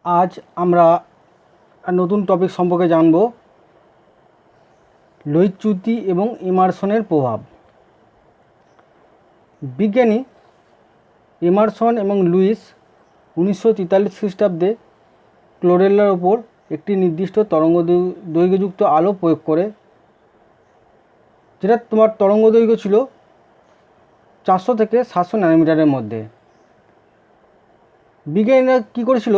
আজ আমরা নতুন টপিক সম্পর্কে জানব, লোহিতচ্যুতি এবং ইমারসনের প্রভাব। বিজ্ঞানী ইমারসন এবং লুইস 1943 খ্রিস্টাব্দে ক্লোরেলার ওপর একটি নির্দিষ্ট তরঙ্গ দৈর্ঘ্যযুক্ত আলো প্রয়োগ করে, যেটা তোমার তরঙ্গ দৈর্ঘ্য ছিল 400 থেকে 700 ন্যানোমিটারের মধ্যে। বিজ্ঞানীরা কী করেছিল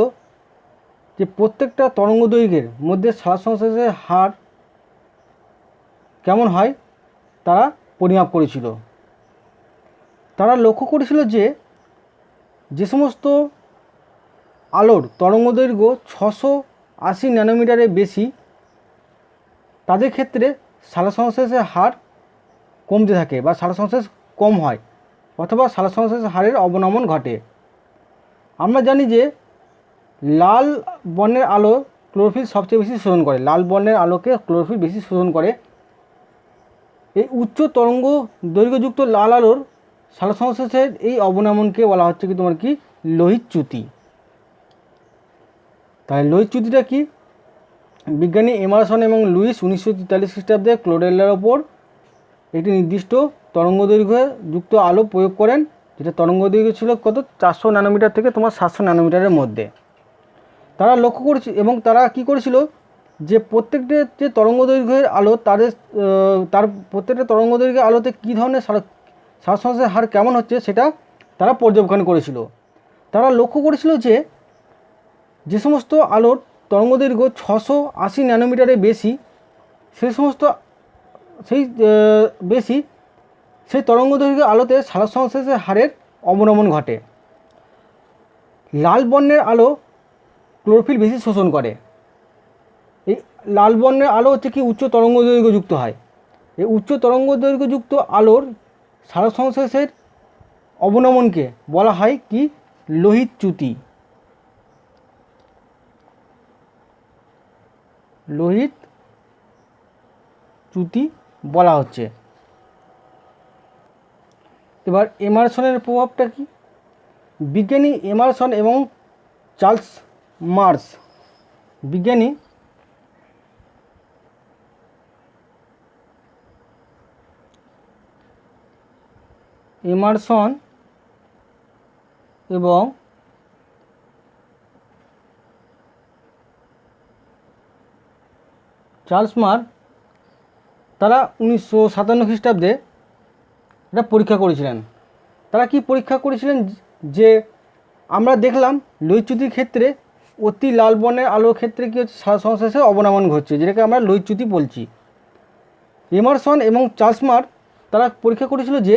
যে প্রত্যেকটা তরঙ্গ দৈর্ঘ্যের মধ্যে শ্বাস সংশ্বাসের হার কেমন হয় তারা পরিমাপ করেছিল। তারা লক্ষ্য করেছিল যে সমস্ত আলোর তরঙ্গ দৈর্ঘ্য 680 ন্যানোমিটারের বেশি, তাদের ক্ষেত্রে শ্বাস সংশ্বাসের হার কমতে থাকে বা শ্বাস সংশ্বাস কম হয়, অথবা শ্বাস সংশ্বাসের হারের অবনমন ঘটে। আমরা জানি যে লাল বর্ণের আলো ক্লোরোফিল সবচেয়ে বেশি শোষণ করে, লাল বর্ণের আলোকে ক্লোরোফিল বেশি শোষণ করে। এই উচ্চ তরঙ্গ দৈর্ঘ্যযুক্ত লাল আলোর শ্বাস সংশ্বাসের এই অবনমনকে বলা হচ্ছে কি তোমার কি লোহিতচ্যুতি। তাহলে লোহিতচ্যুতিটা কি? বিজ্ঞানী এমারসন এবং লুইস 1943 খ্রিস্টাব্দে ক্লোরেলার ওপর একটি নির্দিষ্ট তরঙ্গ দৈর্ঘ্য যুক্ত আলো প্রয়োগ করেন, যেটা তরঙ্গ দৈর্ঘ্য ছিল কত 400 ন্যানোমিটার থেকে তোমার 700 ন্যানোমিটারের মধ্যে। তারা লক্ষ্য করেছে এবং তারা কি করেছিল যে প্রত্যেকটা যে তরঙ্গ দৈর্ঘ্যের আলো তার প্রত্যেকটা তরঙ্গ দৈর্ঘ্যের আলোতে কী ধরনের শ্বাস সংশ্বাসের হার কেমন হচ্ছে সেটা তারা পর্যবেক্ষণ করেছিল। তারা লক্ষ্য করেছিল যে সমস্ত আলোর তরঙ্গ দৈর্ঘ্য 680 ন্যানোমিটারের বেশি, সেই তরঙ্গ দৈর্ঘ্যের আলোতে শ্বাস সংশ্বাসের হারের অবনমন ঘটে। লাল বর্ণের আলো ক্লোরোফিল বেশি শোষণ করে। এই লাল বর্ণের আলো হচ্ছে কি উচ্চ তরঙ্গ দৈর্ঘ্যযুক্ত হয়। এই উচ্চ তরঙ্গ দৈর্ঘ্যযুক্ত আলোর শ্বাস সংশ্বাসের অবনমনকে বলা হয় কি লোহিতচ্যুতি। লোহিতচ্যুতি বলা হচ্ছে। এবার এমারসনের প্রভাবটা কি? বিজ্ঞানী এমারসন এবং চার্লস মার্শ, বিজ্ঞানী এমারসন এবং চার্লস মার্শ তারা 1957 খ্রিস্টাব্দে এটা পরীক্ষা করেছিলেন। তারা কি পরীক্ষা করেছিলেন যে আমরা দেখলাম লোহিতচ্যুতির ক্ষেত্রে অতি লাল বর্ণের আলোর ক্ষেত্রে কী হচ্ছে শ্বাস সংশ্বাসের অবনমন ঘটছে, যেটাকে আমরা লোহিতচ্যুতি বলছি। এমারসন এবং চার্লস মার্শ তারা পরীক্ষা করেছিল যে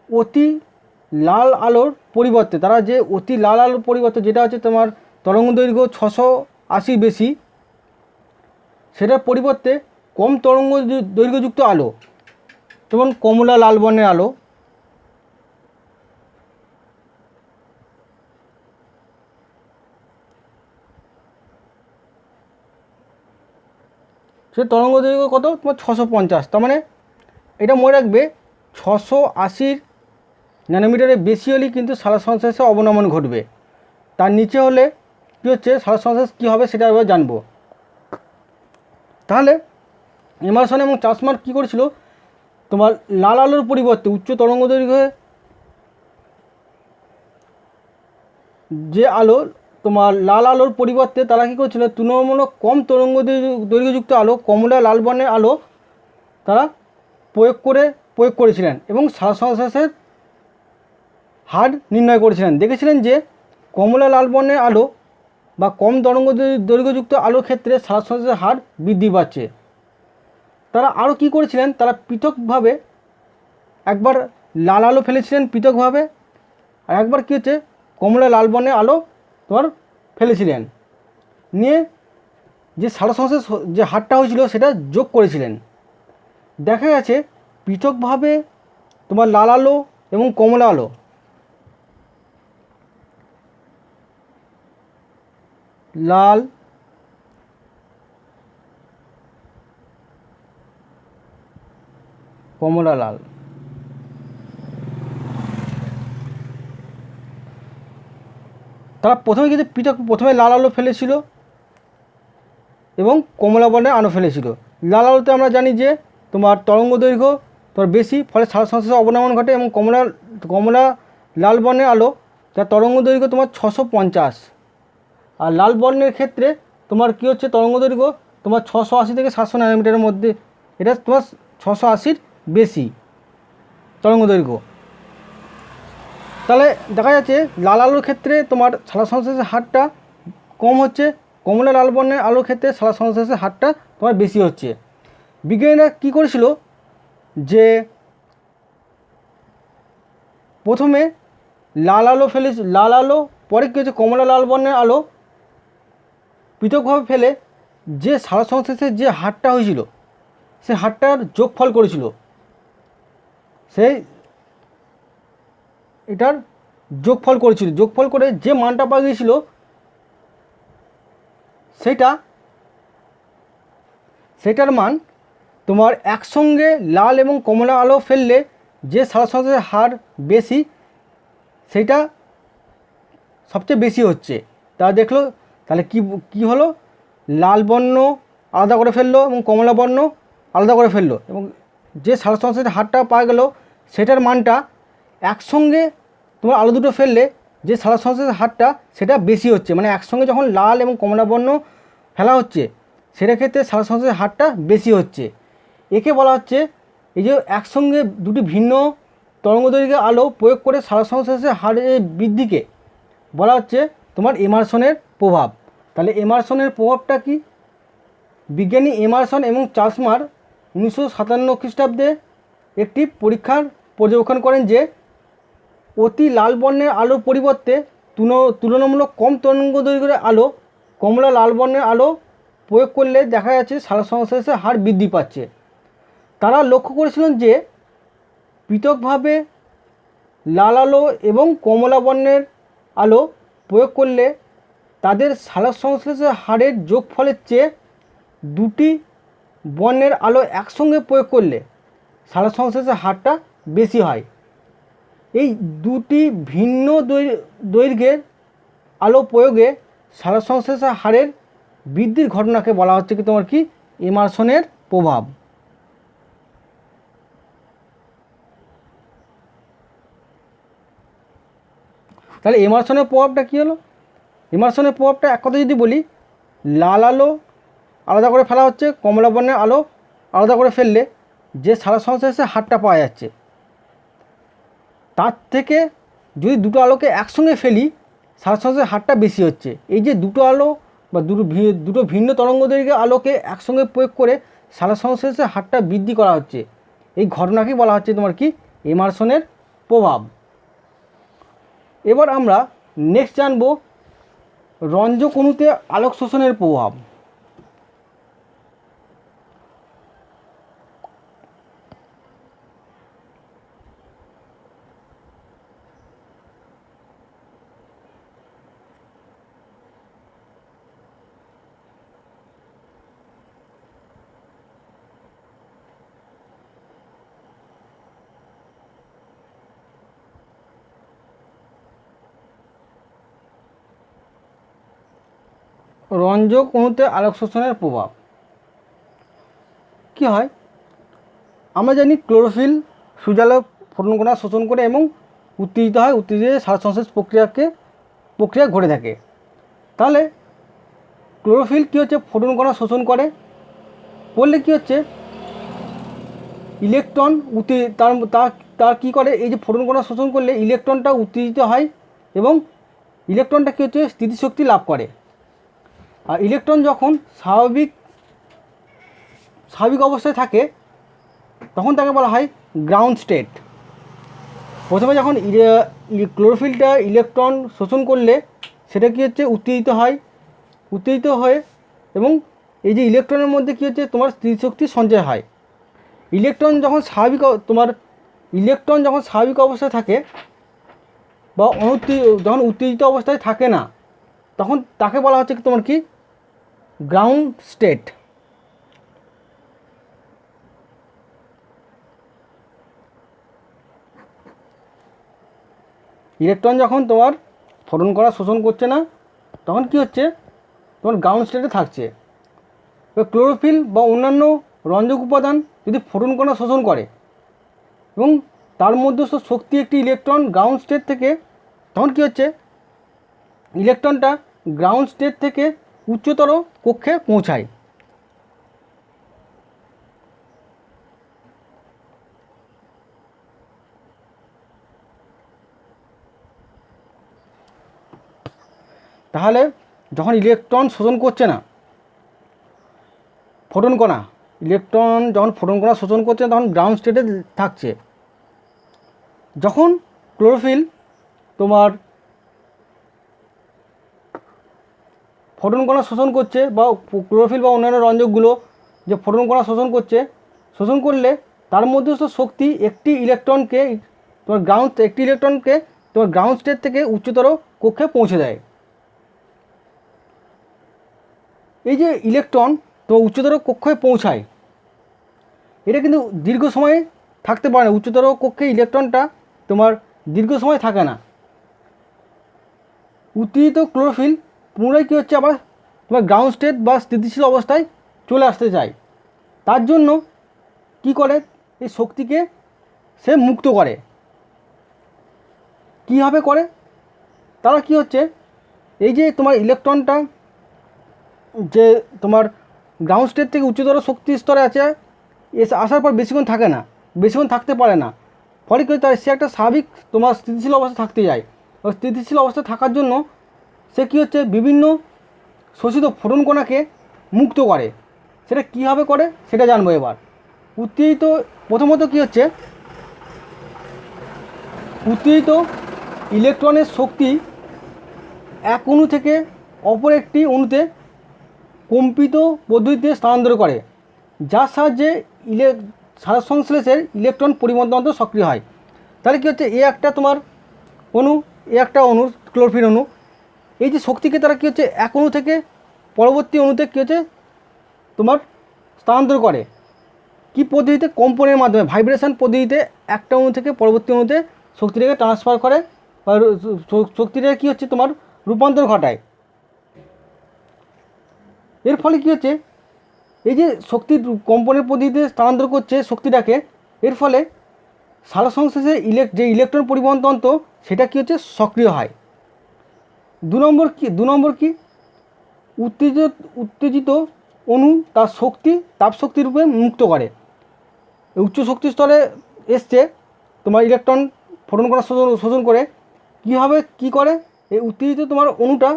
অতি লাল আলোর পরিবর্তে অতি লাল আলোর পরিবর্তে যেটা হচ্ছে তোমার তরঙ্গ দৈর্ঘ্য 680 বেশি, সেটার পরিবর্তে কম তরঙ্গ দৈর্ঘ্যযুক্ত আলো, যেমন কমলা লাল বর্ণের আলো, সে তরঙ্গ দৈর্ঘ্য কত তোমার 650। তার মানে এটা মনে রাখবে 680 ন্যানোমিটারের বেশি হলেই কিন্তু শ্বাস সংশ্বাসে অবনমন ঘটবে। তার নিচে হলে কী হচ্ছে শ্বাস সংশ্বাস কী হবে সেটা এবার জানবো। তাহলে এমারসন এবং চার্লস মার্শ কী করেছিল, তোমার লাল আলোর পরিবর্তে উচ্চ তরঙ্গ দৈর্ঘ্যে যে আলো, তোমার লাল আলোর পরিবর্তে তারা কী করেছিল তুলনামূলক কম তরঙ্গ দৈর্ঘ্যযুক্ত আলো, কমলা লাল বর্ণের আলো তারা প্রয়োগ করেছিলেন এবং শ্বাস সংশ্বাসের হার নির্ণয় করেছিলেন। দেখেছিলেন যে কমলা লাল বর্ণের আলো বা কম তরঙ্গ দৈর্ঘ্যযুক্ত আলোর ক্ষেত্রে শ্বাস সংশ্বাসের হার বৃদ্ধি পাচ্ছে। তারা আরও কী করেছিলেন, তারা পৃথকভাবে একবার লাল আলো ফেলেছিলেন পৃথকভাবে, আর একবার কী হচ্ছে কমলা লাল বর্ণের আলো তোমার ফেলেছিলেন, নিয়ে যে শ্বাস সংশ্বাস যে হারটা হয়েছিল সেটা যোগ করেছিলেন। দেখা গেছে পৃথকভাবে তোমার লাল আলো এবং কমলা আলো লাল কমলা লাল তারা প্রথমে কিন্তু প্রথমে লাল আলো ফেলেছিল এবং কমলা বর্ণের আলো ফেলেছিল। লাল আলোতে আমরা জানি যে তোমার তরঙ্গ দৈর্ঘ্য তোমার বেশি, ফলে সালোক সংশ্লেষের অবনমন ঘটে, এবং কমলা লাল বর্ণের আলো যার তরঙ্গ দৈর্ঘ্য তোমার 650। আর লাল বর্ণের ক্ষেত্রে তোমার কী হচ্ছে, তরঙ্গ দৈর্ঘ্য তোমার 680 থেকে 700 ন্যানোমিটারের মধ্যে, এটা তোমার 680-র বেশি তরঙ্গ দৈর্ঘ্য। তাহলে দেখা যাচ্ছে লাল আলোর ক্ষেত্রে তোমার সালোক সংশ্লেষের হারটা কম হচ্ছে, কমলা লাল বর্ণের আলোর ক্ষেত্রে সালোক সংশ্লেষের হারটা তোমার বেশি হচ্ছে। বিজ্ঞানীরা কী করেছিল যে প্রথমে লাল আলো পরে কী হচ্ছে, কমলা লাল বর্ণের আলো পৃথকভাবে ফেলে যে সালোক সংশ্লেষের যে হারটা হয়েছিল সে হারটার যোগফল করেছিল, সেই এটার যোগফল করে যে মানটা পাওয়া গিয়েছিল সেটার মান তোমার একসঙ্গে লাল এবং কমলা আলো ফেললে যে সালোক সংশ্লেষের হার বেশি সেটা সবচেয়ে বেশি হচ্ছে। তারা দেখলো তাহলে কি হলো, লাল বর্ণ আলাদা করে ফেললো এবং কমলা বর্ণ আলাদা করে ফেললো, এবং যে সালোক সংশ্লেষের হারটা পাওয়া গেল সেটার মানটা একসঙ্গে তোমার আলো দুটো ফেললে যে সালোক সংশ্লেষের হারটা সেটা বেশি হচ্ছে, মানে একসঙ্গে যখন লাল এবং কমলা বর্ণ ফেলা হচ্ছে সেটার ক্ষেত্রে সালোক সংশ্লেষের হারটা বেশি হচ্ছে। একে বলা হচ্ছে, এই যে একসঙ্গে দুটি ভিন্ন তরঙ্গদৈর্ঘ্যের আলো প্রয়োগ করে সালোক সংশ্লেষের হারের বৃদ্ধিকে বলা হচ্ছে তোমার এমারসনের প্রভাব। তাহলে এমারসনের প্রভাবটা কি? বিজ্ঞানী এমারসন এবং চার্লসমার 1957 খ্রিস্টাব্দে একটি পরীক্ষার পর্যবেক্ষণ করেন যে অতি লাল বর্ণের আলোর পরিবর্তে তুলনামূলক কম তরঙ্গদৈর্ঘ্যের আলো, কমলা লাল বর্ণের আলো প্রয়োগ করলে দেখা যাচ্ছে সালোক সংশ্লেষের হার বৃদ্ধি পাচ্ছে। তারা লক্ষ্য করেছিলেন যে পৃথকভাবে লাল আলো এবং কমলা বর্ণের আলো প্রয়োগ করলে তাদের সালোক সংশ্লেষের হারের যোগফলের চেয়ে দুটি বর্ণের আলো একসঙ্গে প্রয়োগ করলে সালোক সংশ্লেষের হারটা বেশি হয়। এই দুটি ভিন্ন দৈর্ঘ্যের আলো প্রয়োগে সালোক সংশ্লেষের হারের বৃদ্ধির ঘটনাকে বলা হচ্ছে কি তোমার কি এমারসনের প্রভাব। তাহলে এমারসনের প্রভাবটা কী হলো? এমারসনের প্রভাবটা এক কথা যদি বলি, লাল আলো আলাদা করে ফেলা হচ্ছে, কমলা বর্ণের আলো আলাদা করে ফেললে যে সালোক সংশ্লেষের হারটা পাওয়া যাচ্ছে তার থেকে যদি দুটো আলোকে একসঙ্গে ফেলি সালোক সংশ্লেষের হারটা বেশি হচ্ছে। এই যে দুটো আলো বা দুটো ভিন্ন তরঙ্গদৈর্ঘ্যের আলোকে একসঙ্গে প্রয়োগ করে সালোক সংশ্লেষের হারটা বৃদ্ধি করা হচ্ছে, এই ঘটনাকেই বলা হচ্ছে তোমার কি এমারসনের প্রভাব। এবার আমরা নেক্সট জানব রঞ্জক অণুতে আলোক শোষণের প্রভাব। রঞ্জক অণুতে আলোক শোষণের প্রভাব কী হয়? আমরা জানি ক্লোরোফিল সূর্যালোক ফোটন কণা শোষণ করে এবং উত্তেজিত হয়, উত্তেজিত সালোক সংশ্লেষ প্রক্রিয়া ঘটে থাকে। তাহলে ক্লোরোফিল কী হচ্ছে, ফোটন কণা শোষণ করলে কী হচ্ছে, ইলেকট্রন তার কী করে, এই যে ফোটন কণা শোষণ করলে ইলেকট্রনটা উত্তেজিত হয় এবং ইলেকট্রনটা কী হচ্ছে স্থিতিশক্তি লাভ করে। আর ইলেকট্রন যখন স্বাভাবিক অবস্থায় থাকে তখন তাকে বলা হয় গ্রাউন্ড স্টেট। প্রথমে যখন ক্লোরোফিলটা ইলেকট্রন শোষণ করলে সেটা কী হচ্ছে উত্তেজিত হয়ে এবং এই যে ইলেকট্রনের মধ্যে কী হচ্ছে তোমার স্থিতিশক্তি সঞ্চয় হয়। ইলেকট্রন যখন স্বাভাবিক অবস্থায় থাকে বা যখন উত্তেজিত অবস্থায় থাকে না তখন তাকে বলা হচ্ছে তোমার কি গ্রাউন্ড স্টেট। ইলেকট্রন যখন তোমার ফোটন কণা শোষণ করছে না, তখন কি হচ্ছে, তখন গ্রাউন্ড স্টেটে থাকছে। ক্লোরোফিল বা অন্যান্য রঞ্জক উপাদান যদি ফোটন কণা শোষণ করে এবং তার মধ্যস্থ শক্তি একটি ইলেকট্রন গ্রাউন্ড স্টেট থেকে, তখন কি হচ্ছে, ইলেকট্রনটা গ্রাউন্ড স্টেট থেকে উচ্চতর কক্ষে পৌঁছায়। তাহলে যখন ইলেকট্রন শোষণ করছে না ফোটন কণা, ইলেকট্রন যখন ফোটন কণা শোষণ করছে তখন গ্রাউন্ড স্টেটে থাকছে। যখন ক্লোরোফিল তোমার ফোটন কণা শোষণ করছে, বা ক্লোরোফিল বা অন্যান্য রঞ্জকগুলো যে ফোটন কণা শোষণ করছে, শোষণ করলে তার মধ্যস্থ শক্তি একটি ইলেকট্রনকে তোমার গ্রাউন্ড স্টেট থেকে উচ্চতর কক্ষে পৌঁছে দেয়। এই যে ইলেকট্রন তো উচ্চতর কক্ষে পৌঁছায়, এটা কিন্তু দীর্ঘ সময় থাকতে পারে না। উচ্চতর কক্ষে ইলেকট্রনটা তোমার দীর্ঘ সময় থাকে না। উত্তেজিত ক্লোরোফিল পুনরায় কী হচ্ছে, আবার তোমার গ্রাউন্ড স্টেট বা স্থিতিশীল অবস্থায় চলে আসতে চায়। তার জন্য কি করে, এই শক্তিকে সে মুক্ত করে। কীভাবে করে, তারা কি হচ্ছে, এই যে তোমার ইলেকট্রনটা যে তোমার গ্রাউন্ড স্টেট থেকে উচ্চতর শক্তি স্তরে আছে, আসার পর বেশিক্ষণ থাকে না, বেশিক্ষণ থাকতে পারে না। ফলে কি তার সে একটা স্বাভাবিক তোমার স্থিতিশীল অবস্থায় থাকতে যায়। স্থিতিশীল অবস্থায় থাকার জন্য সে কী হচ্ছে, বিভিন্ন শোষিত ফোটন কণাকে মুক্ত করে। সেটা কীভাবে করে সেটা জানবো এবার। উত্তেজিত প্রথমত কী হচ্ছে, উত্তেজিত ইলেকট্রনের শক্তি এক অণু থেকে অপর একটি অণুতে কম্পিত পদ্ধতিতে স্থানান্তর করে, যার সাহায্যে সারসংশ্লেষের ইলেকট্রন পরিবর্তন সক্রিয় হয়। তাহলে কী হচ্ছে, এ একটা তোমার অণু, এ একটা অণু ক্লোরোফিল অণু, এই যে শক্তিকে তারা কী হচ্ছে, এক অণু থেকে পরবর্তী অণুতে কী হচ্ছে তোমার স্থানান্তর করে। কি পদ্ধতিতে, কম্পনের মাধ্যমে, ভাইব্রেশন পদ্ধতিতে একটা অণু থেকে পরবর্তী অণুতে শক্তিটাকে ট্রান্সফার করে, বা শক্তিটাকে কী হচ্ছে তোমার রূপান্তর ঘটায়। এর ফলে কী হচ্ছে, এই যে শক্তির কম্পনের পদ্ধতিতে স্থানান্তর করছে শক্তিটাকে, এর ফলে সারসংশ্লেষে যে ইলেকট্রন পরিবহন তন্ত্র সেটা কী হচ্ছে, সক্রিয় হয়। দু নম্বর কি, উত্তেজিত অণু তার শক্তি তাপশক্তি রূপে মুক্ত করে। উচ্চ শক্তি স্তরে এসছে তোমার ইলেকট্রন ফোটন কণা শোষণ করে। কীভাবে কী করে, এই উত্তেজিত তোমার অণুটা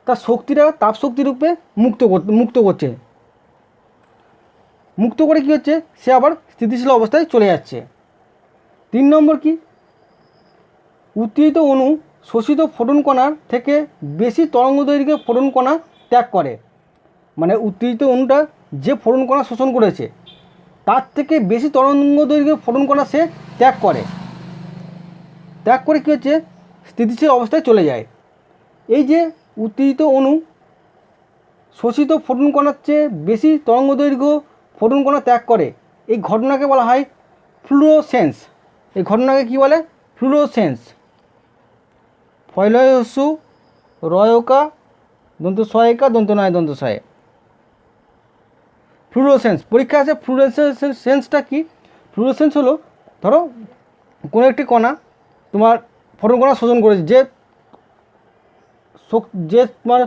তার শক্তিটা তাপশক্তি রূপে মুক্ত করছে। মুক্ত করে কী হচ্ছে, সে আবার স্থিতিশীল অবস্থায় চলে যাচ্ছে। 3 নম্বর কি, উত্তেজিত অণু শোষিত ফোটন কণার থেকে বেশি তরঙ্গদৈর্ঘ্যের ফোটন কণা ত্যাগ করে। মানে উত্তেজিত অণুটা যে ফোটন কণা শোষণ করেছে তার থেকে বেশি তরঙ্গদৈর্ঘ্যের ফোটন কণা সে ত্যাগ করে কী হচ্ছে, স্থিতিশীল অবস্থায় চলে যায়। এই যে উত্তেজিত অণু শোষিত ফোটন কণার চেয়ে বেশি তরঙ্গদৈর্ঘ্য ফোটন কণা ত্যাগ করে, এই ঘটনাকে বলা হয় ফ্লুরোসেন্স। এই ঘটনাকে কী বলে, ফ্লুরোসেন্স। ফয়লয় হস্যু রয়কা দন্ত সহায়িকা দন্ত নয় দন্ত সহায়। ফ্লুরোসেন্স পরীক্ষা আছে। ফ্লুরোসেন্সটা কি, ফ্লুরোসেন্স হলো, ধরো কোনো একটি কণা তোমার ফোটন কণা শোষণ করেছে, যে তোমার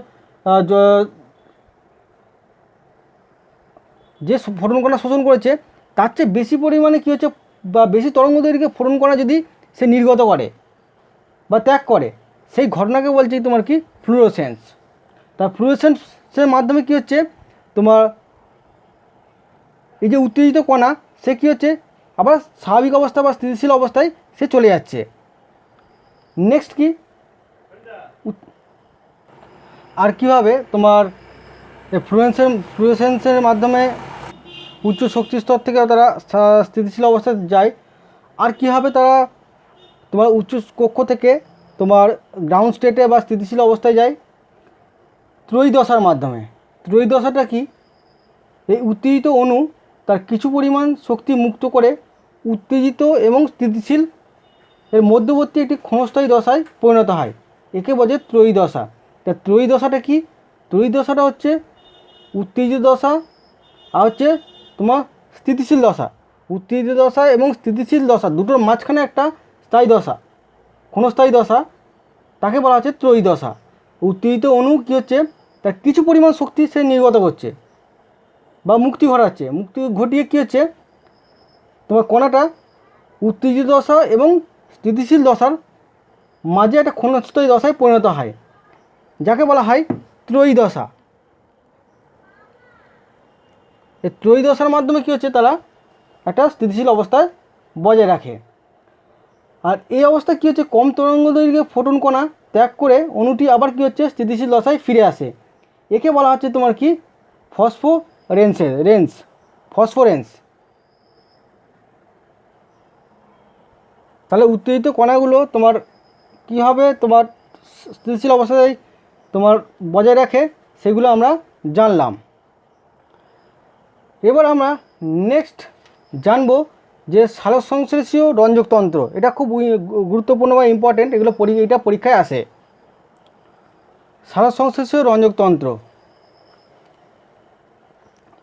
যে ফোটন কণা শোষণ করেছে তার চেয়ে বেশি পরিমাণে কী হচ্ছে, বা বেশি তরঙ্গদৈর্ঘ্যে ফোটন কণা যদি সে নির্গত করে বা ত্যাগ করে, সেই ঘটনাকে বলছি তোমার কি, ফ্লুরোসেন্স। তা ফ্লুরোসেন্সের মাধ্যমে কী হচ্ছে, তোমার এই যে উত্তেজিত কণা সে কী হচ্ছে, আবার স্বাভাবিক অবস্থা বা স্থিতিশীল অবস্থায় সে চলে যাচ্ছে। নেক্সট কি, আর কীভাবে তোমার ফ্লুরোসেন্সের মাধ্যমে উচ্চ শক্তি স্তর থেকে তারা স্থিতিশীল অবস্থায় যায়। আর কীভাবে তারা তোমার উচ্চ কক্ষ থেকে তোমার গ্রাউন্ড স্টেটে বা স্থিতিশীল অবস্থায় যায়, ত্রয়ী মাধ্যমে। ত্রয়ী দশাটা কি, এই উত্তেজিত অণু তার কিছু পরিমাণ শক্তি মুক্ত করে উত্তেজিত এবং স্থিতিশীল এর মধ্যবর্তী একটি ক্ষণস্থায়ী দশায় পরিণত হয়। একে বলে ত্রয়ী দশা। তা ত্রয়ী দশাটা কি? ত্রয়ী দশাটা হচ্ছে উত্তেজিত দশা আর হচ্ছে তোমার স্থিতিশীল দশা। উত্তেজিত দশা এবং স্থিতিশীল দশা দুটোর মাঝখানে একটা স্থায়ী দশা, ক্ষণস্থায়ী দশা, তাকে বলা হচ্ছে ত্রয়ী দশা। উত্তেজিত অণু কী হচ্ছে, তার কিছু পরিমাণ শক্তি সে নির্গত করছে বা মুক্তি ঘটাচ্ছে। মুক্তি ঘটিয়ে কী হচ্ছে, তোমার কণাটা উত্তেজিত দশা এবং স্থিতিশীল দশার মাঝে একটা ক্ষণস্থায়ী দশায় পরিণত হয়, যাকে বলা হয় ত্রয়ী দশা। এই ত্রয়ী দশার মাধ্যমে কী হচ্ছে, তারা একটা স্থিতিশীল অবস্থায় বজায় রাখে। আর এই অবস্থায় কী হচ্ছে, কম তরঙ্গদৈর্ঘ্যে ফোটন কণা ত্যাগ করে অণুটি আবার কী হচ্ছে, স্থিতিশীল দশায় ফিরে আসে। একে বলা হচ্ছে তোমার কি, ফসফোরেন্স। তাহলে উত্তেজিত কণাগুলো তোমার কী হবে, তোমার স্থিতিশীল অবস্থায় তোমার বজায় রাখে, সেগুলো আমরা জানলাম। এবার আমরা নেক্সট জানবো যে সালোকসংশ্লেষীয় রঞ্জকতন্ত্র। এটা খুব গুরুত্বপূর্ণ বা ইম্পর্টেন্ট, এটা পরীক্ষায় আসে। সালোকসংশ্লেষীয় রঞ্জকতন্ত্র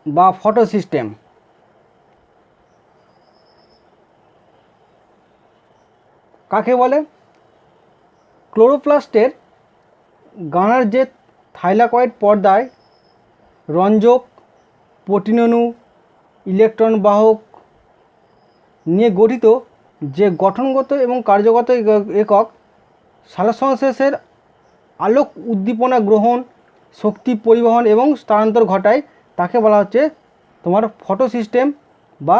বা ফটো সিস্টেম কাকে বলে? ক্লোরোপ্লাস্টের গানার যে থাইলাকয়েড পর্দায় রঞ্জক, প্রোটিন অণু, ইলেকট্রন বাহক নিয়ে গঠিত যে গঠনগত এবং কার্যগত একক সালোকসংশ্লেষের আলোক উদ্দীপনা গ্রহণ, শক্তি পরিবহন এবং স্থানান্তর ঘটায়, তাকে বলা হচ্ছে তোমার ফটো সিস্টেম বা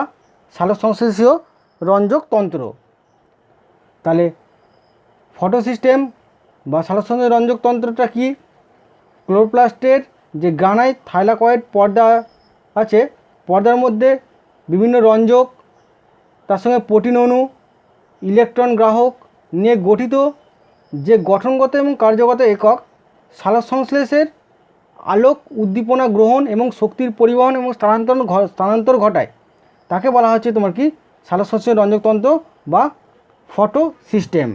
সালোকসংশ্লেষীয় রঞ্জকতন্ত্র। তাহলে ফটো সিস্টেম বা সালোকসংশ্লেষীয় রঞ্জকতন্ত্রটা কি? ক্লোরোপ্লাস্টের যে গ্রানাইট থাইলাকয়েড পর্দা আছে, পর্দার মধ্যে বিভিন্ন রঞ্জক, তার সঙ্গে প্রোটিন অণু, ইলেকট্রন গ্রাহক নিয়ে গঠিত যে গঠনগত এবং কার্যগত একক সালোকসংশ্লেষের আলোক উদ্দীপনা গ্রহণ এবং শক্তির পরিবহন এবং স্থানান্তর ঘটায়, তাকে বলা হচ্ছে তোমার কি, সালোকসংশ্লেষীয় রঞ্জকতন্ত্র বা ফটো সিস্টেম।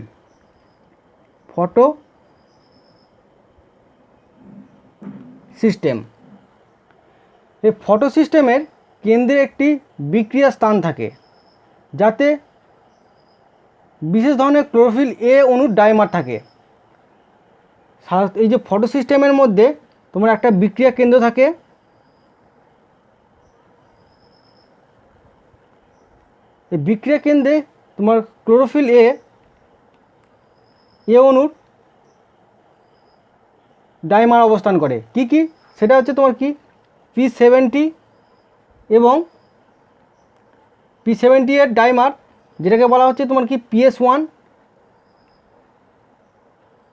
এই ফটো সিস্টেমের কেন্দ্রে একটি বিক্রিয়া স্থান থাকে, যাতে বিশেষ ধরনের ক্লোরোফিল এ অণুর ডাইমার থাকে। এই যে ফটো সিস্টেমের মধ্যে তোমার একটা বিক্রিয়া কেন্দ্র থাকে, এই বিক্রিয়া কেন্দ্রে তোমার ক্লোরোফিল এ অণুর ডাইমার অবস্থান করে। কি কি? সেটা হচ্ছে তোমার কি, P70 এবং P70 এর ডাইমার, যেটাকে বলা হচ্ছে তোমার কি PS1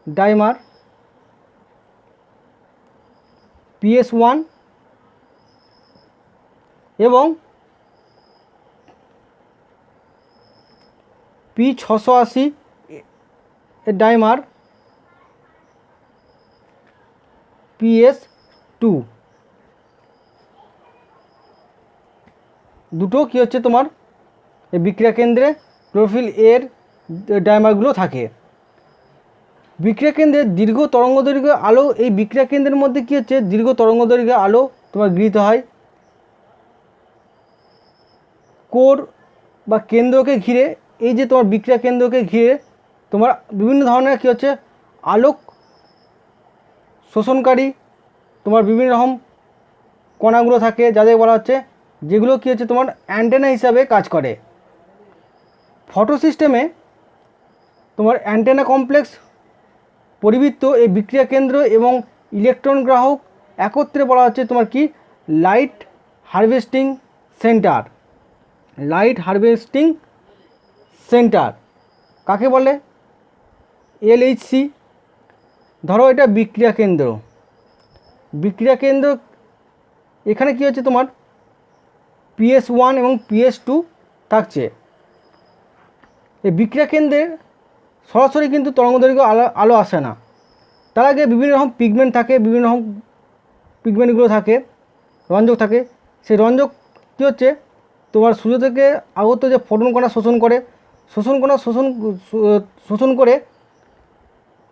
ডাইমার, PS1 এবং P680 এর ডাইমার, PS2। দুটো কী হচ্ছে তোমার এই বিক্রিয়া কেন্দ্রে ক্লোরোফিল এর ডাইমারগুলো থাকে। বিক্রিয়া কেন্দ্রের দীর্ঘ তরঙ্গদৈর্ঘ্য আলো, এই বিক্রিয়া কেন্দ্রের মধ্যে কী হচ্ছে, দীর্ঘ তরঙ্গদৈর্ঘ্য আলো তোমার গৃহীত হয়। কোর বা কেন্দ্রকে ঘিরে, এই যে তোমার বিক্রিয়া কেন্দ্রকে ঘিরে তোমার বিভিন্ন ধরনের কী হচ্ছে, আলোক শোষণকারী তোমার বিভিন্ন রকম কণাগুলো থাকে, যাদের বলা হচ্ছে, যেগুলো কী হচ্ছে তোমার অ্যান্টেনা হিসাবে কাজ করে। ফটো সিস্টেমে তোমার অ্যান্টেনা কমপ্লেক্স পরিবৃত্ত এই বিক্রিয়া কেন্দ্র এবং ইলেকট্রন গ্রাহক একত্রে বলা হচ্ছে তোমার কি, লাইট হারভেস্টিং সেন্টার। কাকে বলে? LHC। ধরো এটা বিক্রিয়া কেন্দ্র, এখানে কি হচ্ছে তোমার PS1 এবং PS2 থাকছে। এই বিক্রিয়া কেন্দ্রে সরাসরি কিন্তু তরঙ্গদৈর্ঘ্য আলো আসে না, তার আগে বিভিন্ন রকম পিগমেন্ট থাকে, বিভিন্ন রকম পিগমেন্টগুলো থাকে, রঞ্জক থাকে। সেই রঞ্জক কী হচ্ছে, তোমার সূর্য থেকে আগত যে ফোটন কণা শোষণ করে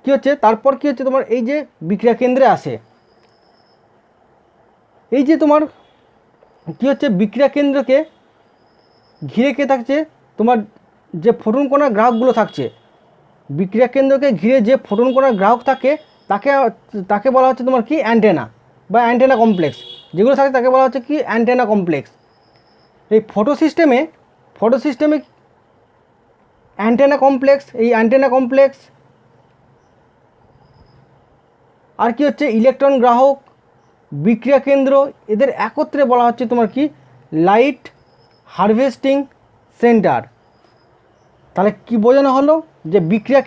কী হচ্ছে, তারপর কী হচ্ছে তোমার এই যে বিক্রিয়া কেন্দ্রে আসে, এই যে তোমার কী হচ্ছে বিক্রিয়া কেন্দ্রকে ঘিরে কে থাকছে, তোমার যে ফোটন কণার গ্রাহকগুলো থাকছে, বিক্রিয়া কেন্দ্রকে ঘিরে যে ফোটন কণার গ্রাহক থাকে তাকে তাকে বলা হচ্ছে তোমার কি অ্যান্টেনা বা অ্যান্টেনা কমপ্লেক্স, যেগুলো থাকে তাকে বলা হচ্ছে কি অ্যান্টেনা কমপ্লেক্স। এই ফটো সিস্টেমে অ্যান্টেনা কমপ্লেক্স, এই অ্যান্টেনা কমপ্লেক্স আর কি হচ্ছে ইলেকট্রন গ্রাহক, বিক্রিয়া কেন্দ্র, এদের একত্রে বলা হচ্ছে তোমার কি লাইট হারভেস্টিং সেন্টার। তাহলে কি বোঝানো হলো, যে বিক্রিয়া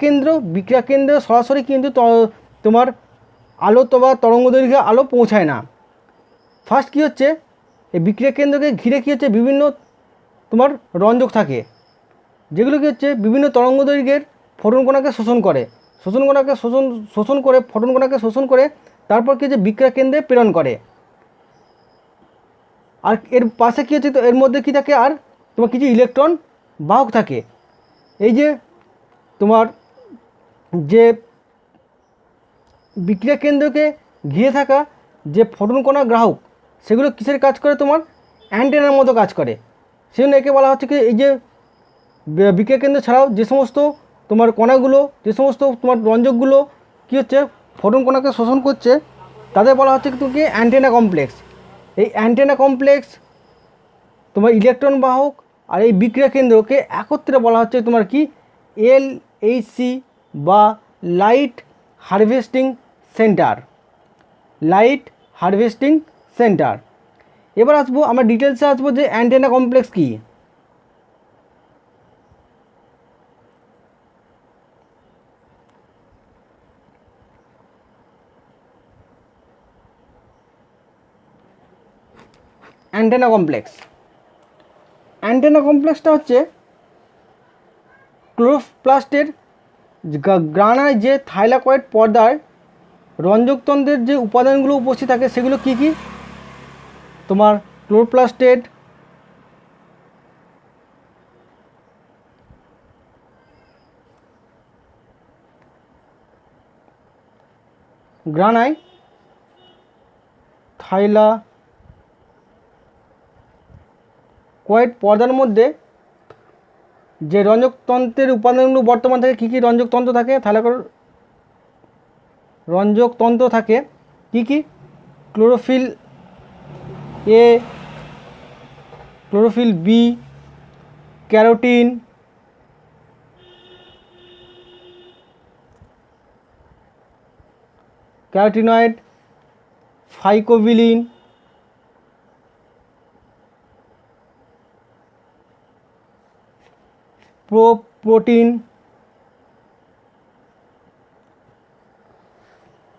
কেন্দ্রে সরাসরি কিন্তু তোমার আলো বা তরঙ্গ দৈর্ঘ্যে আলো পৌঁছায় না। ফার্স্ট কী হচ্ছে, এই বিক্রিয়া কেন্দ্রকে ঘিরে কী হচ্ছে বিভিন্ন তোমার রঞ্জক থাকে, যেগুলো কী হচ্ছে বিভিন্ন তরঙ্গ দৈর্ঘ্যের ফোটন কণাকে শোষণ করে, ফোটন কণাকে শোষণ করে তারপর কী হচ্ছে বিক্রিয়া কেন্দ্রে প্রেরণ করে। আর এর পাশে কী হচ্ছে, তো এর মধ্যে কী থাকে, আর তোমার কিছু ইলেকট্রন বাহক থাকে। এই যে তোমার যে বিক্রিয়া কেন্দ্রকে ঘিরে থাকা যে ফোটন কণার গ্রাহক, সেগুলো কিসের কাজ করে, তোমার অ্যান্টেনার মতো কাজ করে। সেজন্য একে বলা হচ্ছে কি, এই যে বিক্রিয়া কেন্দ্র ছাড়াও যে সমস্ত তোমার কণাগুলো, যে সমস্ত তোমার রঞ্জকগুলো কী হচ্ছে ফোটন কণাকে শোষণ করছে, তাদের বলা হচ্ছে কি অ্যান্টেনা কমপ্লেক্স। এই অ্যান্টেনা কমপ্লেক্স তোমার ইলেকট্রন বাহক আর এই বিক্রিয়া কেন্দ্রকে একত্রে বলা হচ্ছে তোমার কি LHC বা লাইট হারভেস্টিং সেন্টার। এবার আসবো আমরা ডিটেলসে আসবো যে অ্যান্টেনা কমপ্লেক্স কী। অ্যান্টেনা কমপ্লেক্সটা হচ্ছে ক্লোরোপ্লাস্টের গ্রানায় যে থাইলাকয়েড পর্দায় রঞ্জকতন্ত্রের যে উপাদানগুলো উপস্থিত থাকে, সেগুলো কি কি, তোমার ক্লোরোপ্লাস্টেড, গ্রানাই, থাইলাকয়েড পর্দার মধ্যে যে রঞ্জকতন্ত্রের উপাদানগুলো বর্তমান থাকে, কী কী রঞ্জকতন্ত্র থাকে, থাইলাকয়েড রঞ্জকতন্ত্র থাকে কি কি, chlorophyll A, chlorophyll B, carotenoid, phycobilin, protein,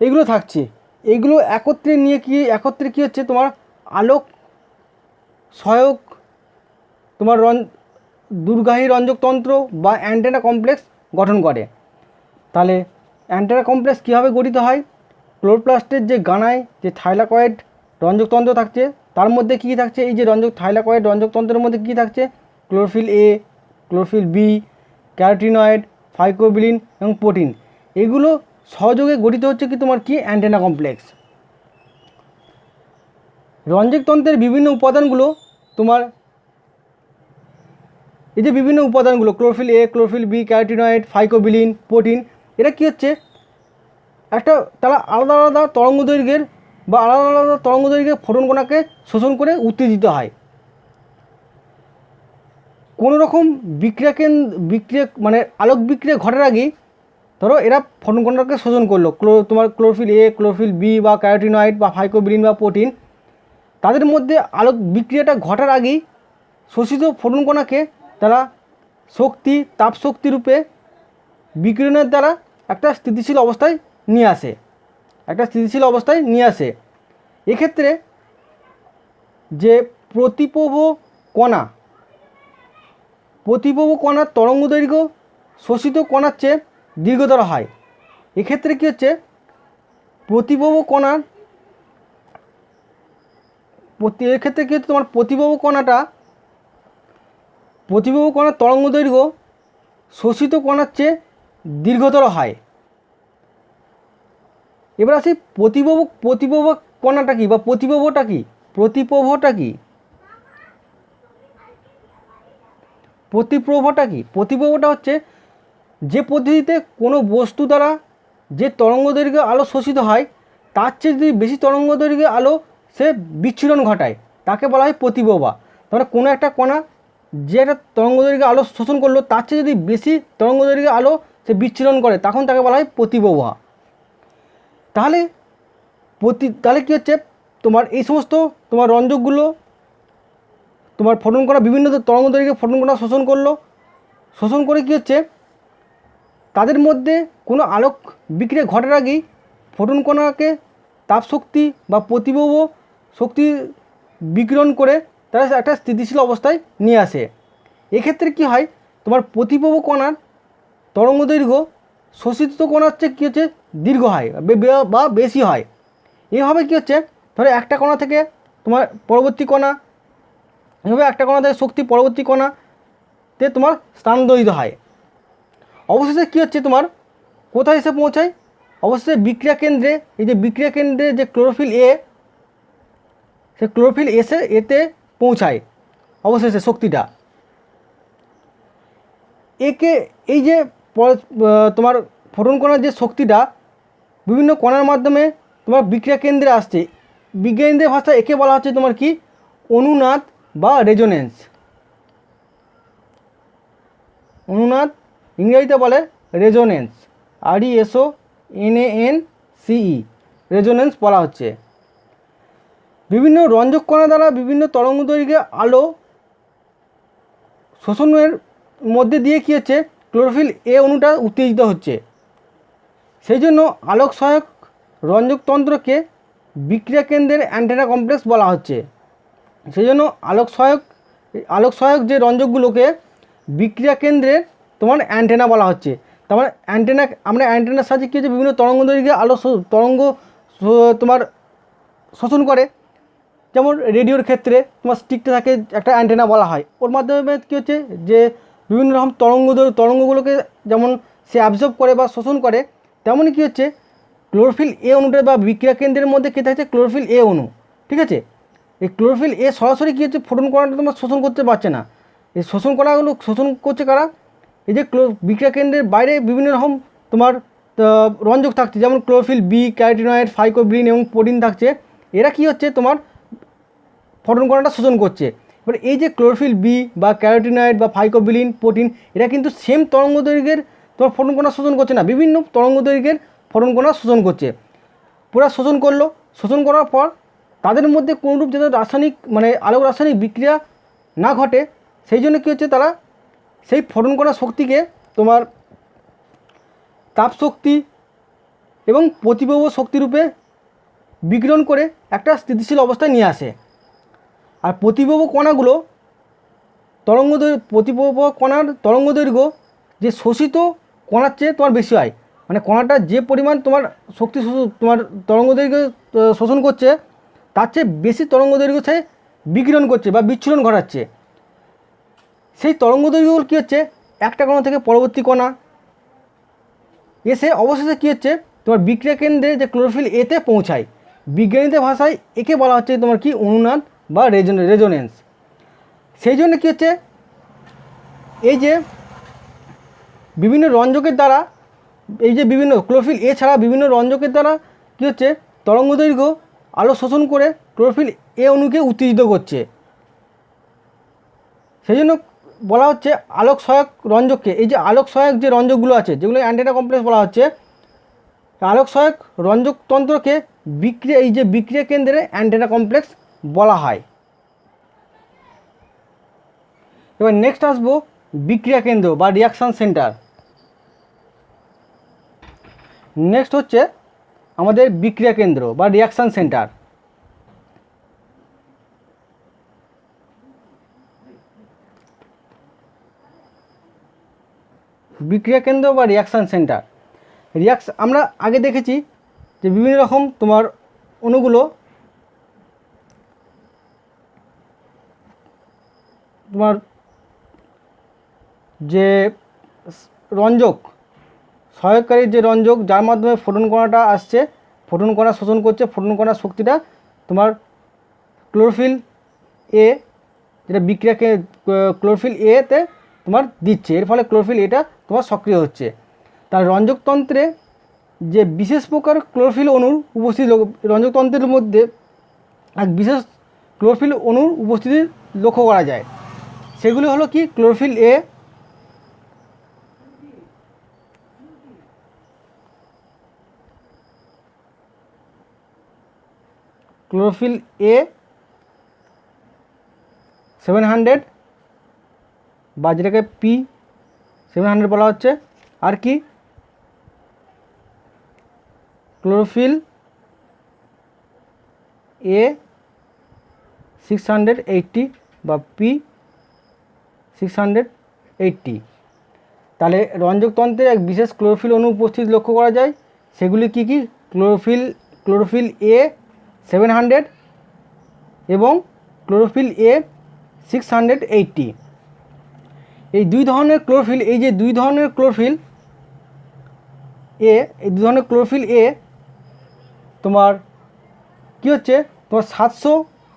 এগুলো থাকছে। এগুলো একত্রে কি হচ্ছে তোমার আলোক সহায়ক তোমার দূরগামী রঞ্জকতন্ত্র বা অ্যান্টেনা কমপ্লেক্স গঠন করে। তাহলে অ্যান্টেনা কমপ্লেক্স কীভাবে গঠিত হয়, ক্লোরোপ্লাস্টের যে গানায় যে থাইলাকয়েড রঞ্জকতন্ত্র থাকছে, তার মধ্যে কী থাকছে, এই যে থাইলাকয়েড রঞ্জকতন্ত্রের মধ্যে কী থাকছে, chlorophyll A, chlorophyll B, carotenoid, phycobilin এবং প্রোটিন, এগুলো সহযোগে গঠিত হচ্ছে কি তোমার কি অ্যান্টেনা কমপ্লেক্স। রঞ্জকতন্ত্রের বিভিন্ন উপাদানগুলো তোমার এই যে বিভিন্ন উপাদানগুলো chlorophyll A, chlorophyll B, carotenoid, phycobilin, protein, এরা কী হচ্ছে তারা আলাদা আলাদা তরঙ্গ দৈর্ঘ্যের ফোটন কণাকে শোষণ করে উত্তেজিত হয়। কোনো রকম বিক্রিয়া মানে আলোক বিক্রিয়া ঘটার আগেই ধরো এরা ফোটন কণাকে শোষণ করলো, তোমার ক্লোরোফিল A, ক্লোরোফিল B বা ক্যারোটিনয়েড বা ফাইকোবিলিন বা প্রোটিন, তাদের মধ্যে আলোক বিক্রিয়াটা ঘটার আগেই শোষিত ফোটন কণাকে তারা তাপ শক্তি রূপে বিকিরণের দ্বারা একটা স্থিতিশীল অবস্থায় নিয়ে আসে। এক্ষেত্রে যে প্রতিপ্রভ কণার তরঙ্গ দৈর্ঘ্য শোষিত কণার চেয়ে দীর্ঘতর হয়। এক্ষেত্রে কী হচ্ছে, প্রতিপ্রভ কণার তরঙ্গ দৈর্ঘ্য শোষিত কণার চেয়ে দীর্ঘতর হয়। এবার আসি প্রতিপ্রভ কণাটা কি বা প্রতিপ্রভটা কি? প্রতিপ্রভটা কি? প্রতিপ্রভটা কি? প্রতিপ্রভটা হচ্ছে যে পদ্ধতিতে কোনো বস্তু দ্বারা যে তরঙ্গদৈর্ঘ্য আলো শোষিত হয় তার চেয়ে যদি বেশি তরঙ্গদৈর্ঘ্যে আলো সে বিচ্ছুরণ ঘটায় তাকে বলা হয় প্রতিপ্রভা। তাহলে কোনো একটা কণা যে একটা তরঙ্গদৈর্ঘ্যে আলো শোষণ করলো তার চেয়ে যদি বেশি তরঙ্গদৈর্ঘ্যে আলো সে বিচ্ছুরণ করে তখন তাকে বলা হয় প্রতিপ্রভা। তাহলে কী হচ্ছে, তোমার এই সমস্ত তোমার রঞ্জকগুলো তোমার ফোটন কণা বিভিন্ন তরঙ্গদৈর্ঘ্যে ফোটন কণা শোষণ করে কী হচ্ছে, তাদের মধ্যে কোনো আলোক বিক্রিয়া ঘটার আগেই ফোটন কণাকে তাপশক্তি বা প্রতিপ্রভ শক্তি বিকিরণ করে তারা একটা স্থিতিশীল অবস্থায় নিয়ে আসে। এক্ষেত্রে কী হয়, তোমার প্রতিপ্রভ কণার তরঙ্গদৈর্ঘ্য শোষিত কণার চেয়ে কী হচ্ছে দীর্ঘ হয় বা বেশি হয়। এভাবে কী হচ্ছে, ধরো একটা কণা থেকে তোমার পরবর্তী কণা, এভাবে একটা কণা থেকে শক্তি পরবর্তী কণাতে তোমার স্থানান্তরিত হয়। অবশেষে কী হচ্ছে, তোমার কোথায় এসে পৌঁছায়? অবশেষে বিক্রিয়া কেন্দ্রে, এই যে বিক্রিয়া কেন্দ্রে যে ক্লোরোফিল এ, সে ক্লোরোফিল এতে পৌঁছায় অবশেষে শক্তিটা। একে এই যে তোমার ফোটন কণার যে শক্তিটা বিভিন্ন কণার মাধ্যমে তোমার বিক্রিয়া কেন্দ্রে আসছে, বিজ্ঞানীদের ভাষায় একে বলা হচ্ছে তোমার কি অনুনাদ বা রেজোনেন্স। অনুনাদ ইংরেজিতে বলে রেজোনেন্স, RESONANCE, রেজোনেন্স বলা হচ্ছে। বিভিন্ন রঞ্জক কণা দ্বারা বিভিন্ন তরঙ্গদৈর্ঘ্যে আলো শোষণের মধ্যে দিয়ে কী হচ্ছে, ক্লোরোফিল এ অণুটা উত্তেজিত হচ্ছে। সেই জন্য আলোক সহায়ক রঞ্জকতন্ত্রকে বিক্রিয়া কেন্দ্রের অ্যান্টেনা কমপ্লেক্স বলা হচ্ছে। সেই জন্য আলোক সহায়ক যে রঞ্জকগুলোকে বিক্রিয়া কেন্দ্রের তোমার অ্যান্টেনা বলা হচ্ছে। তোমার আমরা অ্যান্টেনার সাহায্যে কী হচ্ছে, বিভিন্ন তরঙ্গদৈর্ঘ্যে তরঙ্গ তোমার শোষণ করে। যেমন রেডিওর ক্ষেত্রে তোমার স্টিকটা থাকে একটা অ্যান্টেনা বলা হয়, ওর মাধ্যমে কী হচ্ছে যে বিভিন্ন রকম তরঙ্গগুলোকে যেমন সে অ্যাবজর্ব করে বা শোষণ করে, তেমনই কী হচ্ছে ক্লোরোফিল এ অণুটা বা বিক্রিয়া কেন্দ্রের মধ্যে কী থাকছে ক্লোরোফিল এ অণু। ঠিক আছে, এই ক্লোরোফিল এ সরাসরি কী হচ্ছে ফোটন কণাটা তোমার শোষণ করতে পারছে না। এই শোষণ কণাগুলো শোষণ করছে কারা? এই যে বিক্রিয়া কেন্দ্রের বাইরে বিভিন্ন রকম তোমার রঞ্জক থাকছে, যেমন ক্লোরোফিল বি, ক্যারোটিনয়েড, ফাইকোবিলিন এবং প্রোটিন থাকছে। এরা কী হচ্ছে তোমার ফোটন কণাটা শোষণ করছে। এবার এই যে ক্লোরোফিল বি বা ক্যারোটিনয়েড বা ফাইকোবিলিন, প্রোটিন, এরা কিন্তু সেম তরঙ্গদৈর্ঘ্যের তোমার ফোটন কণা শোষণ করছে না, বিভিন্ন তরঙ্গদৈর্ঘ্যের ফোটন কণা শোষণ করছে। পুরা শোষণ করার পর তাদের মধ্যে কোনরূপ যাতে রাসায়নিক আলোক রাসায়নিক বিক্রিয়া না ঘটে, সেই জন্য কী হচ্ছে, তারা সেই ফোটন কণার শক্তিকে তোমার তাপশক্তি এবং প্রতিপ্রভ শক্তিরূপে বিকিরণ করে একটা স্থিতিশীল অবস্থায় নিয়ে আসে। আর প্রতিপ্রভ কণার তরঙ্গদৈর্ঘ্য যে শোষিত কণার চেয়ে তোমার বেশি হয়। কণাটা যে পরিমাণ তোমার শক্তি তোমার তরঙ্গদৈর্ঘ্য শোষণ করছে তার চেয়ে বেশি তরঙ্গদৈর্ঘ্য সে বিকিরণ করছে বা বিচ্ছুরণ ঘটাচ্ছে। সেই তরঙ্গদৈর্ঘ্যগুলো কী হচ্ছে, একটা কণা থেকে পরবর্তী কণা এসে অবশেষে কী হচ্ছে তোমার বিক্রিয়া কেন্দ্রে যে ক্লোরোফিল এতে পৌঁছায়। বিজ্ঞানীদের ভাষায় একে বলা হচ্ছে তোমার কি অনুনাদ বা রেজোনেন্স। সেই জন্য কী হচ্ছে, এই যে বিভিন্ন রঞ্জকের দ্বারা, এই যে বিভিন্ন ক্লোরোফিল এ ছাড়া বিভিন্ন রঞ্জকের দ্বারা কী হচ্ছে তরঙ্গদৈর্ঘ্য আলো শোষণ করে ক্লোরোফিল এ অণুকে উত্তেজিত করছে। সেই জন্য বলা হচ্ছে আলোক সহায়ক রঞ্জককে, এই যে আলোক সহায়ক যে রঞ্জকগুলো আছে যেগুলো অ্যান্টেনা কমপ্লেক্স বলা হচ্ছে, আলোক সহায়ক রঞ্জকতন্ত্রকে বিক্রিয়া কেন্দ্রে অ্যান্টেনা কমপ্লেক্স বলা হয়। এবার নেক্সট আসবো বিক্রিয়া কেন্দ্র বা রিয়াকশান সেন্টার। নেক্সট হচ্ছে আমাদের বিক্রিয়া কেন্দ্র বা রিয়াকশান সেন্টার। বিক্রিয়া কেন্দ্র বা রিয়াকশান সেন্টার, আমরা আগে দেখেছি যে বিভিন্ন রকম তোমার অণুগুলো তোমার যে রঞ্জক সহায়ককারী যে রঞ্জক যার মাধ্যমে ফোটন কণাটা আসছে ফোটন কণা শোষণ করছে, ফোটন কণার শক্তিটা তোমার ক্লোরোফিল এ, যেটা বিক্রিয়াকে ক্লোরোফিল এতে তোমার দিচ্ছে, এর ফলে ক্লোরোফিল এটা তোমার সক্রিয় হচ্ছে। তার রঞ্জকতন্ত্রে যে বিশেষ প্রকার ক্লোরোফিল অণুর উপস্থিতি, রঞ্জকতন্ত্রের মধ্যে এক বিশেষ ক্লোরোফিল অণুর উপস্থিতি লক্ষ্য করা যায়। সেগুলি হলো কি, ক্লোরোফিল এ, ক্লোরোফিল এ 700 বা যেটাকে P700 বলা হচ্ছে, আর কি ক্লোরোফিল এ 680 বা P680। তাহলে রঞ্জকতন্ত্রে এক বিশেষ ক্লোরোফিল অণু উপস্থিত লক্ষ্য করা যায়। সেগুলি কি কি, ক্লোরোফিল এ 700 এবং ক্লোরোফিল এ 680। এই দুই ধরনের ক্লোরোফিল, এই যে দুই ধরনের ক্লোরোফিল এ, এই দুই ধরনের ক্লোরোফিল এ তোমার কি হচ্ছে, তোমার 700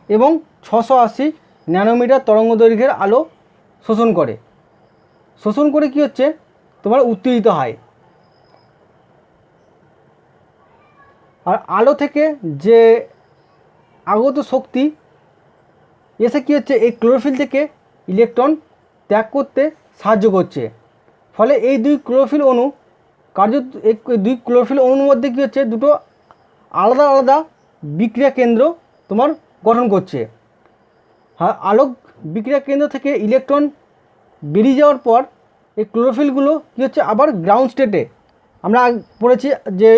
এবং 680 ন্যানোমিটার তরঙ্গ দৈর্ঘ্যের আলো শোষণ করে কি হচ্ছে, তোমার উত্তেজিত হয়। আর আলো থেকে যে আগত শক্তি এসে কী হচ্ছে, এই ক্লোরোফিল থেকে ইলেকট্রন ত্যাগ করতে সাহায্য করছে। ফলে এই দুই ক্লোরোফিল অণু এই দুই ক্লোরোফিল অণুর মধ্যে কী হচ্ছে, দুটো আলাদা আলাদা বিক্রিয়া কেন্দ্র তোমার গঠন করছে। হ্যাঁ, আলোক বিক্রিয়া কেন্দ্র থেকে ইলেকট্রন বেরিয়ে যাওয়ার পর এই ক্লোরোফিলগুলো কী হচ্ছে, আবার গ্রাউন্ড স্টেটে, আমরা পড়েছি যে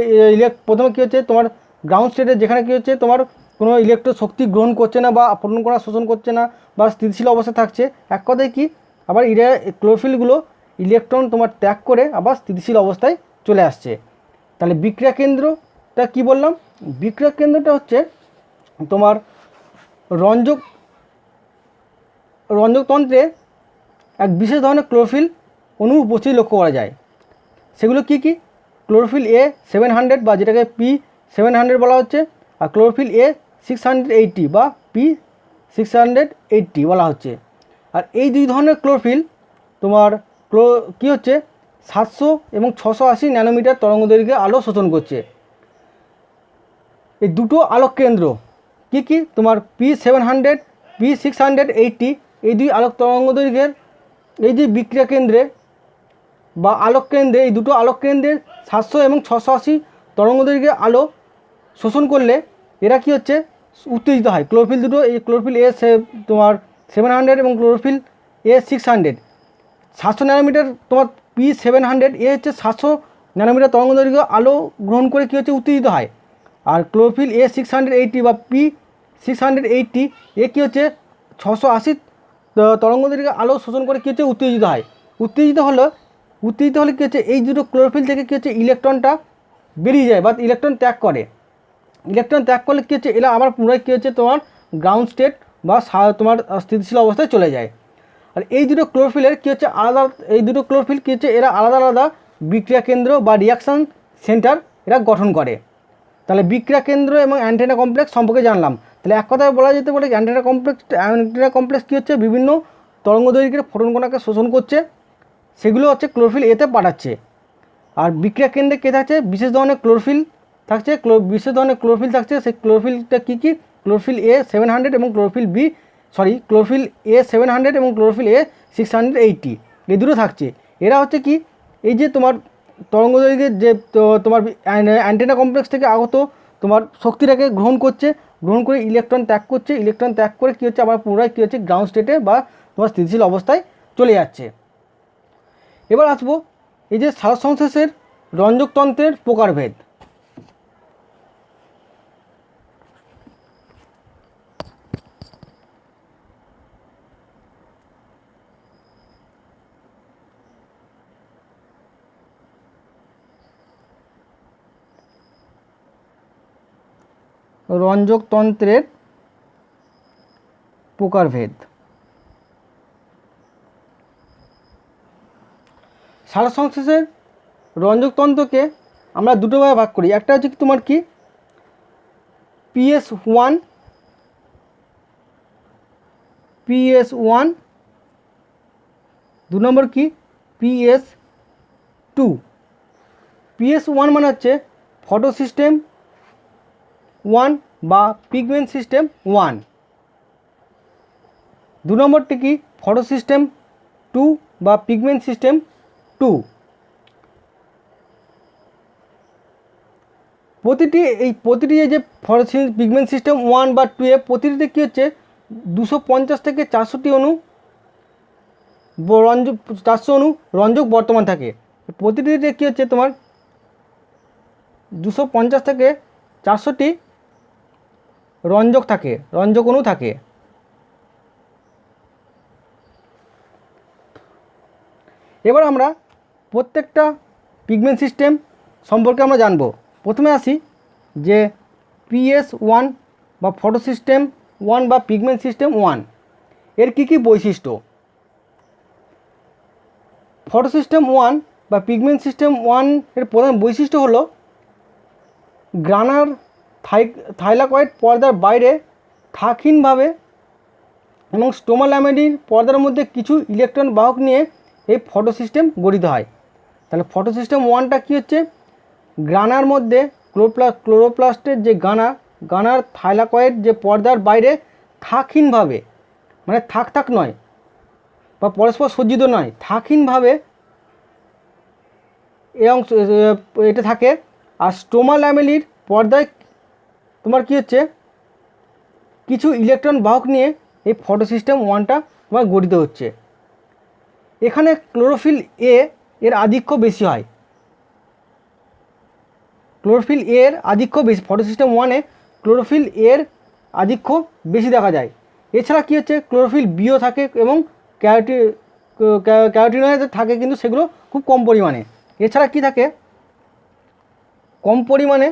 প্রথমে কী হচ্ছে, তোমার গ্রাউন্ড স্টেটে যেখানে কী হচ্ছে, তোমার কোনো ইলেকট্রন শক্তি গ্রহণ করছে না বা ফোটন কণা শোষণ করছে না বা স্থিতিশীল অবস্থা থাকছে, এক কথায় কি, আবার ক্লোরোফিলগুলো ইলেকট্রন তোমার ত্যাগ করে আবার স্থিতিশীল অবস্থায় চলে আসছে। তাহলে বিক্রিয়া কেন্দ্রটা কি বললাম, বিক্রিয়া কেন্দ্রটা হচ্ছে তোমার রঞ্জকতন্ত্রে এক বিশেষ ধরনের ক্লোরোফিল অণু উপস্থিতি লক্ষ্য করা যায়। সেগুলো কি কি, ক্লোরোফিল এ 700 বা যেটাকে P700 বলা হচ্ছে, আর ক্লোরোফিল এ 680 বা P680 বলা হচ্ছে। আর এই দুই ধরনের ক্লোরোফিল তোমার কী হচ্ছে, 700 এবং 680 ন্যানোমিটার তরঙ্গ দৈর্ঘ্যে আলো শোষণ করছে। এই দুটো আলোক কেন্দ্র কি কি, তোমার P700 P680, এই দুই আলোক তরঙ্গ দৈর্ঘ্যের এই যে বিক্রিয়া কেন্দ্রে বা আলোক কেন্দ্রে, এই দুটো আলোক কেন্দ্রের 700 এবং 680 তরঙ্গ দৈর্ঘ্যে আলো শোষণ করলে এরা কি হচ্ছে, উত্তেজিত হয়। ক্লোরোফিল দুটো, এই ক্লোরোফিল এ তোমার 700 এবং ক্লোরোফিল এ 600, 700 ন্যানোমিটার তোমার P700 এ হচ্ছে 700 ন্যানোমিটার তরঙ্গ দৈর্ঘ্য আলো গ্রহণ করে কী হচ্ছে, উত্তেজিত হয়। আর ক্লোরোফিল এ 680 বা P680 এ কী হচ্ছে, 680 তরঙ্গ দৈর্ঘ্য আলো শোষণ করে কী হচ্ছে, উত্তেজিত হয়। উত্তেজিত হলে কী হচ্ছে, এই দুটো ক্লোরোফিল থেকে কী হচ্ছে, ইলেকট্রনটা বেরিয়ে যায় বা ইলেকট্রন ত্যাগ করে। ইলেকট্রন ত্যাগ করলে কী হচ্ছে, এরা আবার পুনরায় কী হচ্ছে, তোমার গ্রাউন্ড স্টেট বা তোমার স্থিতিশীল অবস্থায় চলে যায়। আর এই দুটো ক্লোরোফিলের কী হচ্ছে, এই দুটো ক্লোরোফিল কী হচ্ছে, এরা আলাদা আলাদা বিক্রিয়া কেন্দ্র বা রিয়াকশান সেন্টার এরা গঠন করে। তাহলে বিক্রিয়া কেন্দ্র এবং অ্যান্টেনা কমপ্লেক্স সম্পর্কে জানলাম। তাহলে এক কথায় বলা যেতে পারে অ্যান্টেনা কমপ্লেক্স কী হচ্ছে, বিভিন্ন তরঙ্গ দৈর্ঘ্যের ফোটন কণাকে শোষণ করছে, সেগুলো হচ্ছে ক্লোরোফিল এতে পাঠাচ্ছে। আর বিক্রিয়া কেন্দ্রে কে থাকছে, বিশেষ ধরনের ক্লোরোফিল থাকছে, সেই ক্লোরোফিলটা কী কী, ক্লোরোফিল এ 700 এবং ক্লোরোফিল ক্লোরোফিল এ 700 এবং ক্লোরোফিল এ 680, এই দুটো থাকছে। এরা হচ্ছে কি, এই যে তোমার তরঙ্গ দৈর্ঘ্যের যে তোমার অ্যান্টেনা কমপ্লেক্স থেকে আগত তোমার শক্তিটাকে গ্রহণ করে ইলেকট্রন ত্যাগ করছে, ইলেকট্রন ত্যাগ করে কী হচ্ছে, আবার পুনরায় কী হচ্ছে, গ্রাউন্ড স্টেটে বা তোমার স্থিতিশীল অবস্থায় চলে যাচ্ছে। এবার আসবো এই যে সালোকসংশ্লেষের রঞ্জকতন্ত্রের প্রকারভেদ। রঞ্জকতন্ত্রের প্রকারভেদ, সালোকসংশ্লেষের রঞ্জকতন্ত্রকে আমরা দুটো ভাগে ভাগ করি। একটা হচ্ছে কি তোমার কি, PS1, PS1, 2 নম্বর কি PS2। PS1 মানে হচ্ছে ফটো সিস্টেম 1 বা পিগমেন্ট সিস্টেম 1। 2 নম্বরটি কি ফটো সিস্টেম 2 বা পিগমেন্ট সিস্টেম 2। প্রতিটি এই যে পিগমেন্ট সিস্টেম 1 বা 2 এ প্রতিটিতে কী হচ্ছে 250 থেকে 400টি অণু রঞ্জক 400 অণু রঞ্জক বর্তমান থাকে। প্রতিটিতে কী হচ্ছে তোমার 250 থেকে 400টি রঞ্জক অণু থাকে। এবার আমরা প্রত্যেকটা পিগমেন্ট সিস্টেম সম্পর্কে আমরা জানব। প্রথমে আসি যে PS1 বা ফটো সিস্টেম 1 বা পিগমেন্ট সিস্টেম 1 এর কী কী বৈশিষ্ট্য। ফটো সিস্টেম 1 বা পিগমেন্ট সিস্টেম 1 এর প্রধান বৈশিষ্ট্য হলো গ্রানার থাইলাকয়েড পর্দার বাইরে থাকহীনভাবে এবং স্টোমা ল্যামেলির পর্দার মধ্যে কিছু ইলেকট্রন বাহক নিয়ে এই ফটো সিস্টেম গঠিত হয়। তাহলে ফটো সিস্টেম 1টা কী হচ্ছে গ্রানার মধ্যে ক্লোরোপ্লাস্টের যে গানার থাইলাকয়েড যে পর্দার বাইরে থাকহীনভাবে, মানে থাক নয় বা পরস্পর সজ্জিত নয়, থাকহীনভাবে এই অংশ এটা থাকে। আর স্টোমা ল্যামেলির পর্দায় তোমার কী হচ্ছে কিছু ইলেকট্রন বাহক নিয়ে এই ফটো সিস্টেম 1টা তোমার গঠিত হচ্ছে। এখানে ক্লোরোফিল এ এর আধিক্য বেশি হয়। ক্লোরোফিল এ এর আধিক্য বেশি, ফটো সিস্টেম 1-এ ক্লোরোফিল এর আধিক্য বেশি দেখা যায়। এছাড়া কী হচ্ছে ক্লোরোফিল বিও থাকে এবং ক্যারোটিনয়েড থাকে, কিন্তু সেগুলো খুব কম পরিমাণে। এছাড়া কি থাকে কম পরিমাণে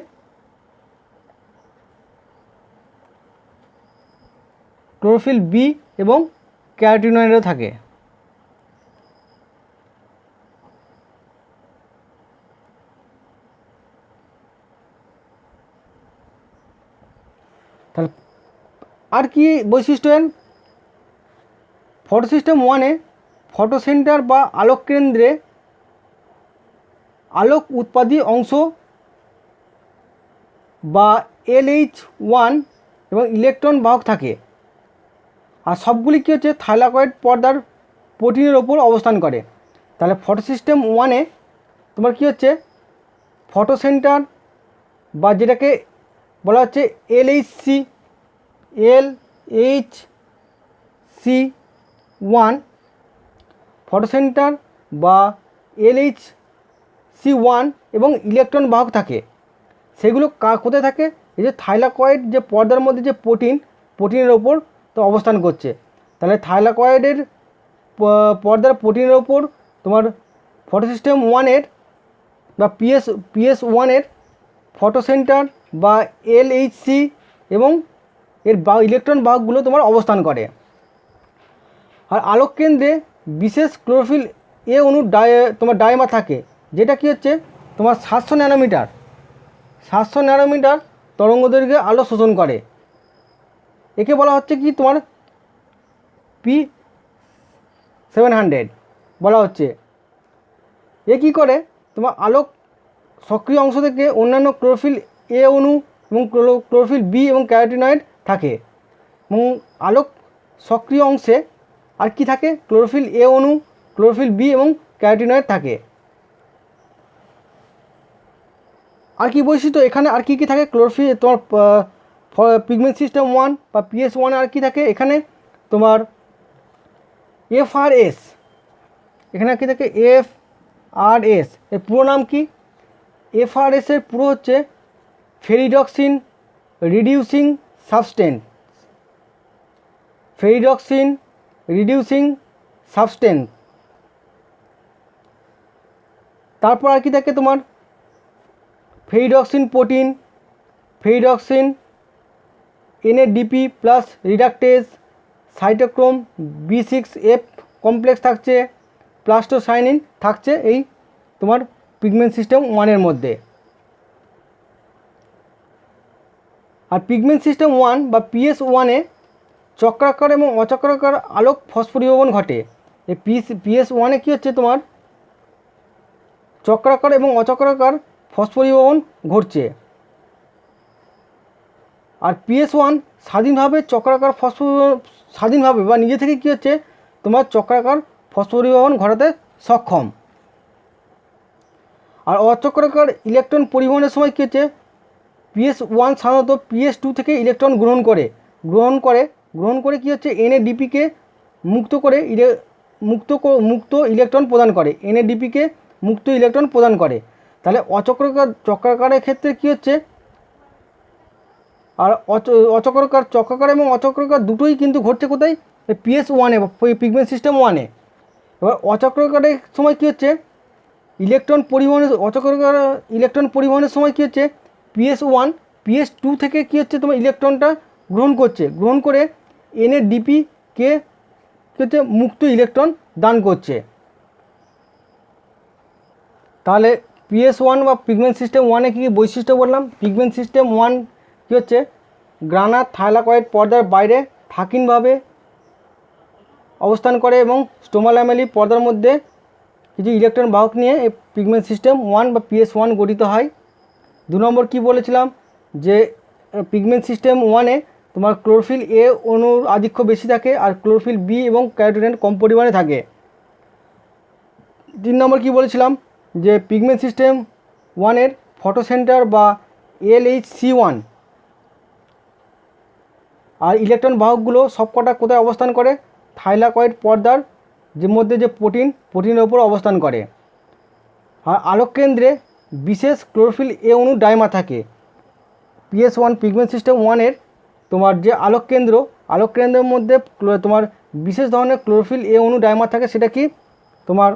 ক্লোরোফিল বি এবং ক্যারোটিনয়েডও থাকে। তাহলে আর কি বৈশিষ্ট্য ফটো সিস্টেম 1-এ ফটো সেন্টার বা আলোক কেন্দ্রে আলোক উৎপাদী অংশ বা LH1 এবং ইলেকট্রন বাহক থাকে। আর সবগুলি কী হচ্ছে থাইলাকয়েড পর্দার প্রোটিনের ওপর অবস্থান করে। তাহলে ফটো সিস্টেম 1-এ তোমার কী হচ্ছে ফটো সেন্টার বা যেটাকে বলা হচ্ছে LHC1 ফটো সেন্টার বা LHC1 এবং ইলেকট্রন বাহক থাকে। সেগুলো কোথায় থাকে এই যে থাইলাকয়েড যে পর্দার মধ্যে যে প্রোটিনের ওপর তো অবস্থান করছে। তাহলে থাইলাকয়েডের পর্দার প্রোটিনের ওপর তোমার ফটো সিস্টেম 1-এর বা PS1-এর ফটো সেন্টার বা LHC এবং এর ইলেকট্রন বাহকগুলো তোমার অবস্থান করে। আর আলোক কেন্দ্রে বিশেষ ক্লোরোফিল এ অণুর তোমার ডায়মার থাকে, যেটা কি হচ্ছে তোমার 700 ন্যানোমিটার তরঙ্গদৈর্ঘ্যে আলো শোষণ করে। একে বলা হচ্ছে কি তোমার P700 বলা হচ্ছে। এ কী করে তোমার আলোক সক্রিয় অংশ থেকে অন্যান্য ক্লোরোফিল এ অণু এবং ক্লোরোফিল বি এবং ক্যারোটিনয়েড থাকে। এবং আলোক সক্রিয় অংশে আর কি থাকে ক্লোরোফিল এ অণু, ক্লোরোফিল বি এবং ক্যারোটিনয়েড থাকে। আর কি বৈশিষ্ট্য এখানে আর কি থাকে ক্লোরোফিল তোমার পিগমেন্ট সিস্টেম 1 বা PS1 আর কি থাকে এখানে তোমার FRS, এখানে কি থাকে FRS, এর পুরো নাম কি FRS এর পুরো হচ্ছে ferredoxin reducing substance. Ferredoxin reducing substance. তারপর আর কি থাকে তোমার ferredoxin protein, ferredoxin NADP plus reductase, cytochrome B6F complex থাকছে, প্লাস্টোসাইনিন থাকছে এই তোমার পিগমেন্ট সিস্টেম 1-এর মধ্যে। আর পিগমেন্ট সিস্টেম 1 বা PS1-এ চক্রাকার এবং অচক্রাকার আলোক ফসফরিভবন ঘটে। এই PS1-এ কী হচ্ছে তোমার চক্রাকার এবং অচক্রাকার ফসফরিভবন ঘটছে। আর PS1 স্বাধীনভাবে চক্রাকার স্বাধীনভাবে বা নিজে থেকে কী হচ্ছে তোমার চক্রাকার ফসফরিভবন ঘটাতে সক্ষম। আর অচক্রাকার ইলেকট্রন পরিবহনের সময় কী হচ্ছে PS1 সাধারণত PS2 থেকে ইলেকট্রন গ্রহণ করে কী হচ্ছে NADP-কে মুক্ত ইলেকট্রন প্রদান করে, NADP-কে মুক্ত ইলেকট্রন প্রদান করে। তাহলে চক্রাকারের ক্ষেত্রে কী হচ্ছে, আর চক্রাকার এবং অচক্রাকার দুটোই কিন্তু ঘটছে কোথায়, PS1-এ বা পিগমেন্ট সিস্টেম 1-এ। এবার অচক্রাকারের সময় কী হচ্ছে ইলেকট্রন পরিবহনের সময় কী হচ্ছে PS1 PS2 থেকে কী হচ্ছে তোমার ইলেকট্রনটা গ্রহণ করে NADP-কে কী হচ্ছে মুক্ত ইলেকট্রন দান করছে। তাহলে PS1 বা পিগমেন্ট সিস্টেম 1-এ কী বৈশিষ্ট্য বললাম। পিগমেন্ট সিস্টেম 1 কী হচ্ছে গ্রানার থাইলাকয়েড পর্দার বাইরে থাকিনভাবে অবস্থান করে এবং স্টোমা ল্যামেলি পর্দার মধ্যে কিছু ইলেকট্রন বাহক নিয়ে এই পিগমেন্ট সিস্টেম 1 বা PS1 গঠিত হয়। 2 নম্বর কী বলেছিলাম যে পিগমেন্ট সিস্টেম 1-এ তোমার ক্লোরোফিল A অণুর আধিক্য বেশি থাকে আর ক্লোরোফিল B এবং ক্যারোটিনয়েড কম পরিমাণে থাকে। 3 নম্বর কী বলেছিলাম যে পিগমেন্ট সিস্টেম 1-এর ফটোসেন্টার বা LHC1 আর ইলেকট্রন বাহকগুলো সবকটা কোথায় অবস্থান করে, থাইলাকয়েড পর্দার মধ্যে যে প্রোটিনের ওপর অবস্থান করে। আর আলোক কেন্দ্রে বিশেষ ক্লোরোফিল A অণু ডাইমার থাকে। PS1 পিগমেন্ট সিস্টেম 1-এর তোমার যে আলোক কেন্দ্রের মধ্যে তোমার বিশেষ ধরনের ক্লোরোফিল A অণু ডাইমার থাকে। সেটা কি তোমার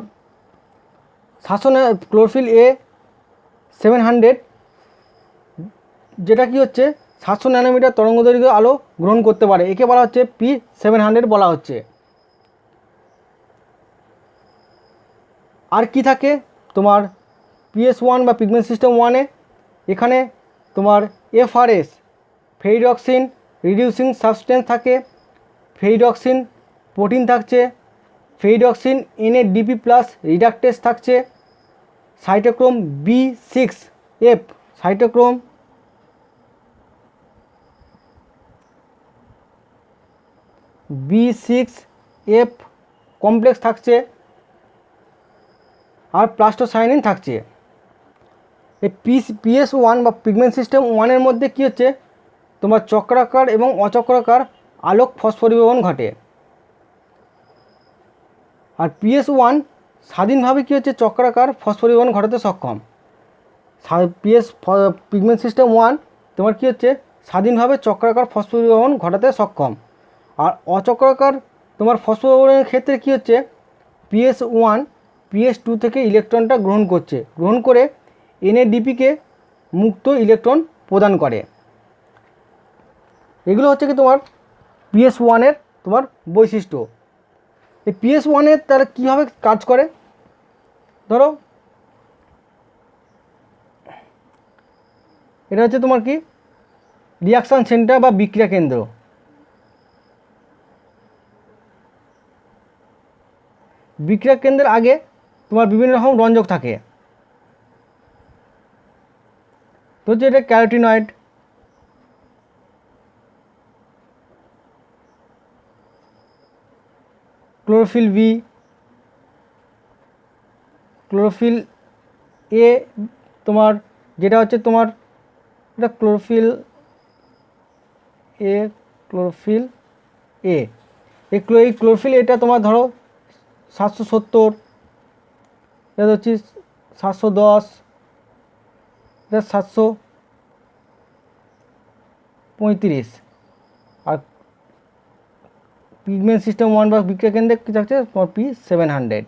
ক্লোরোফিল A700, যেটা কি হচ্ছে 700 ন্যানোমিটার তরঙ্গদৈর্ঘ্য আলো গ্রহণ করতে পারে। একে বলা হচ্ছে P700 বলা হচ্ছে। আর কি থাকে তোমার PS1 বা পিগমেন্ট সিস্টেম 1-এ, এখানে তোমার FRS ফেরিডক্সিন রিডিউসিং সাবস্টেন্স থাকে, ফেরিডক্সিন প্রোটিন থাকছে, ফেরিডক্সিন NADP+ রিডাক্টেস থাকছে, cytochrome B6F cytochrome B6F complex থাকছে আর প্লাস্টোসাইনিন থাকছে। এই PS1 বা পিগমেন্ট সিস্টেম 1-এর মধ্যে কী হচ্ছে তোমার চক্রাকার এবং অচক্রাকার আলোক ফসফরিভবন ঘটে। আর PS1 স্বাধীনভাবে কী হচ্ছে চক্রাকার ফসফরিভবন ঘটাতে সক্ষম। পিগমেন্ট সিস্টেম 1 তোমার কী হচ্ছে স্বাধীনভাবে চক্রাকার ফসফরিভবন ঘটাতে সক্ষম। আর অচক্রাকার তোমার ফসফরিভবনের ক্ষেত্রে কী হচ্ছে PS1 PS2 থেকে ইলেকট্রনটা গ্রহণ করে NADP-কে মুক্ত ইলেকট্রন প্রদান করে। এগুলো হচ্ছে কি তোমার PS1-এর তোমার বৈশিষ্ট্য। এই PS1-এর তারা কীভাবে কাজ করে, ধরো এটা হচ্ছে তোমার কি রিয়াকশান সেন্টার বা বিক্রিয়া কেন্দ্র। বিক্রিয়া কেন্দ্রের আগে তোমার বিভিন্ন রকম রঞ্জক থাকে। তো হচ্ছে এটা carotenoid, chlorophyll B, chlorophyll A তোমার যেটা হচ্ছে তোমার এটা ক্লোরোফিল A এই ক্লোরোফিল এটা তোমার ধরো 770, এটা হচ্ছে 710, এটা 735। আর পিগমেন্ট সিস্টেম 1 বা বিক্রিয়া কেন্দ্রে কী থাকছে তোমার P700।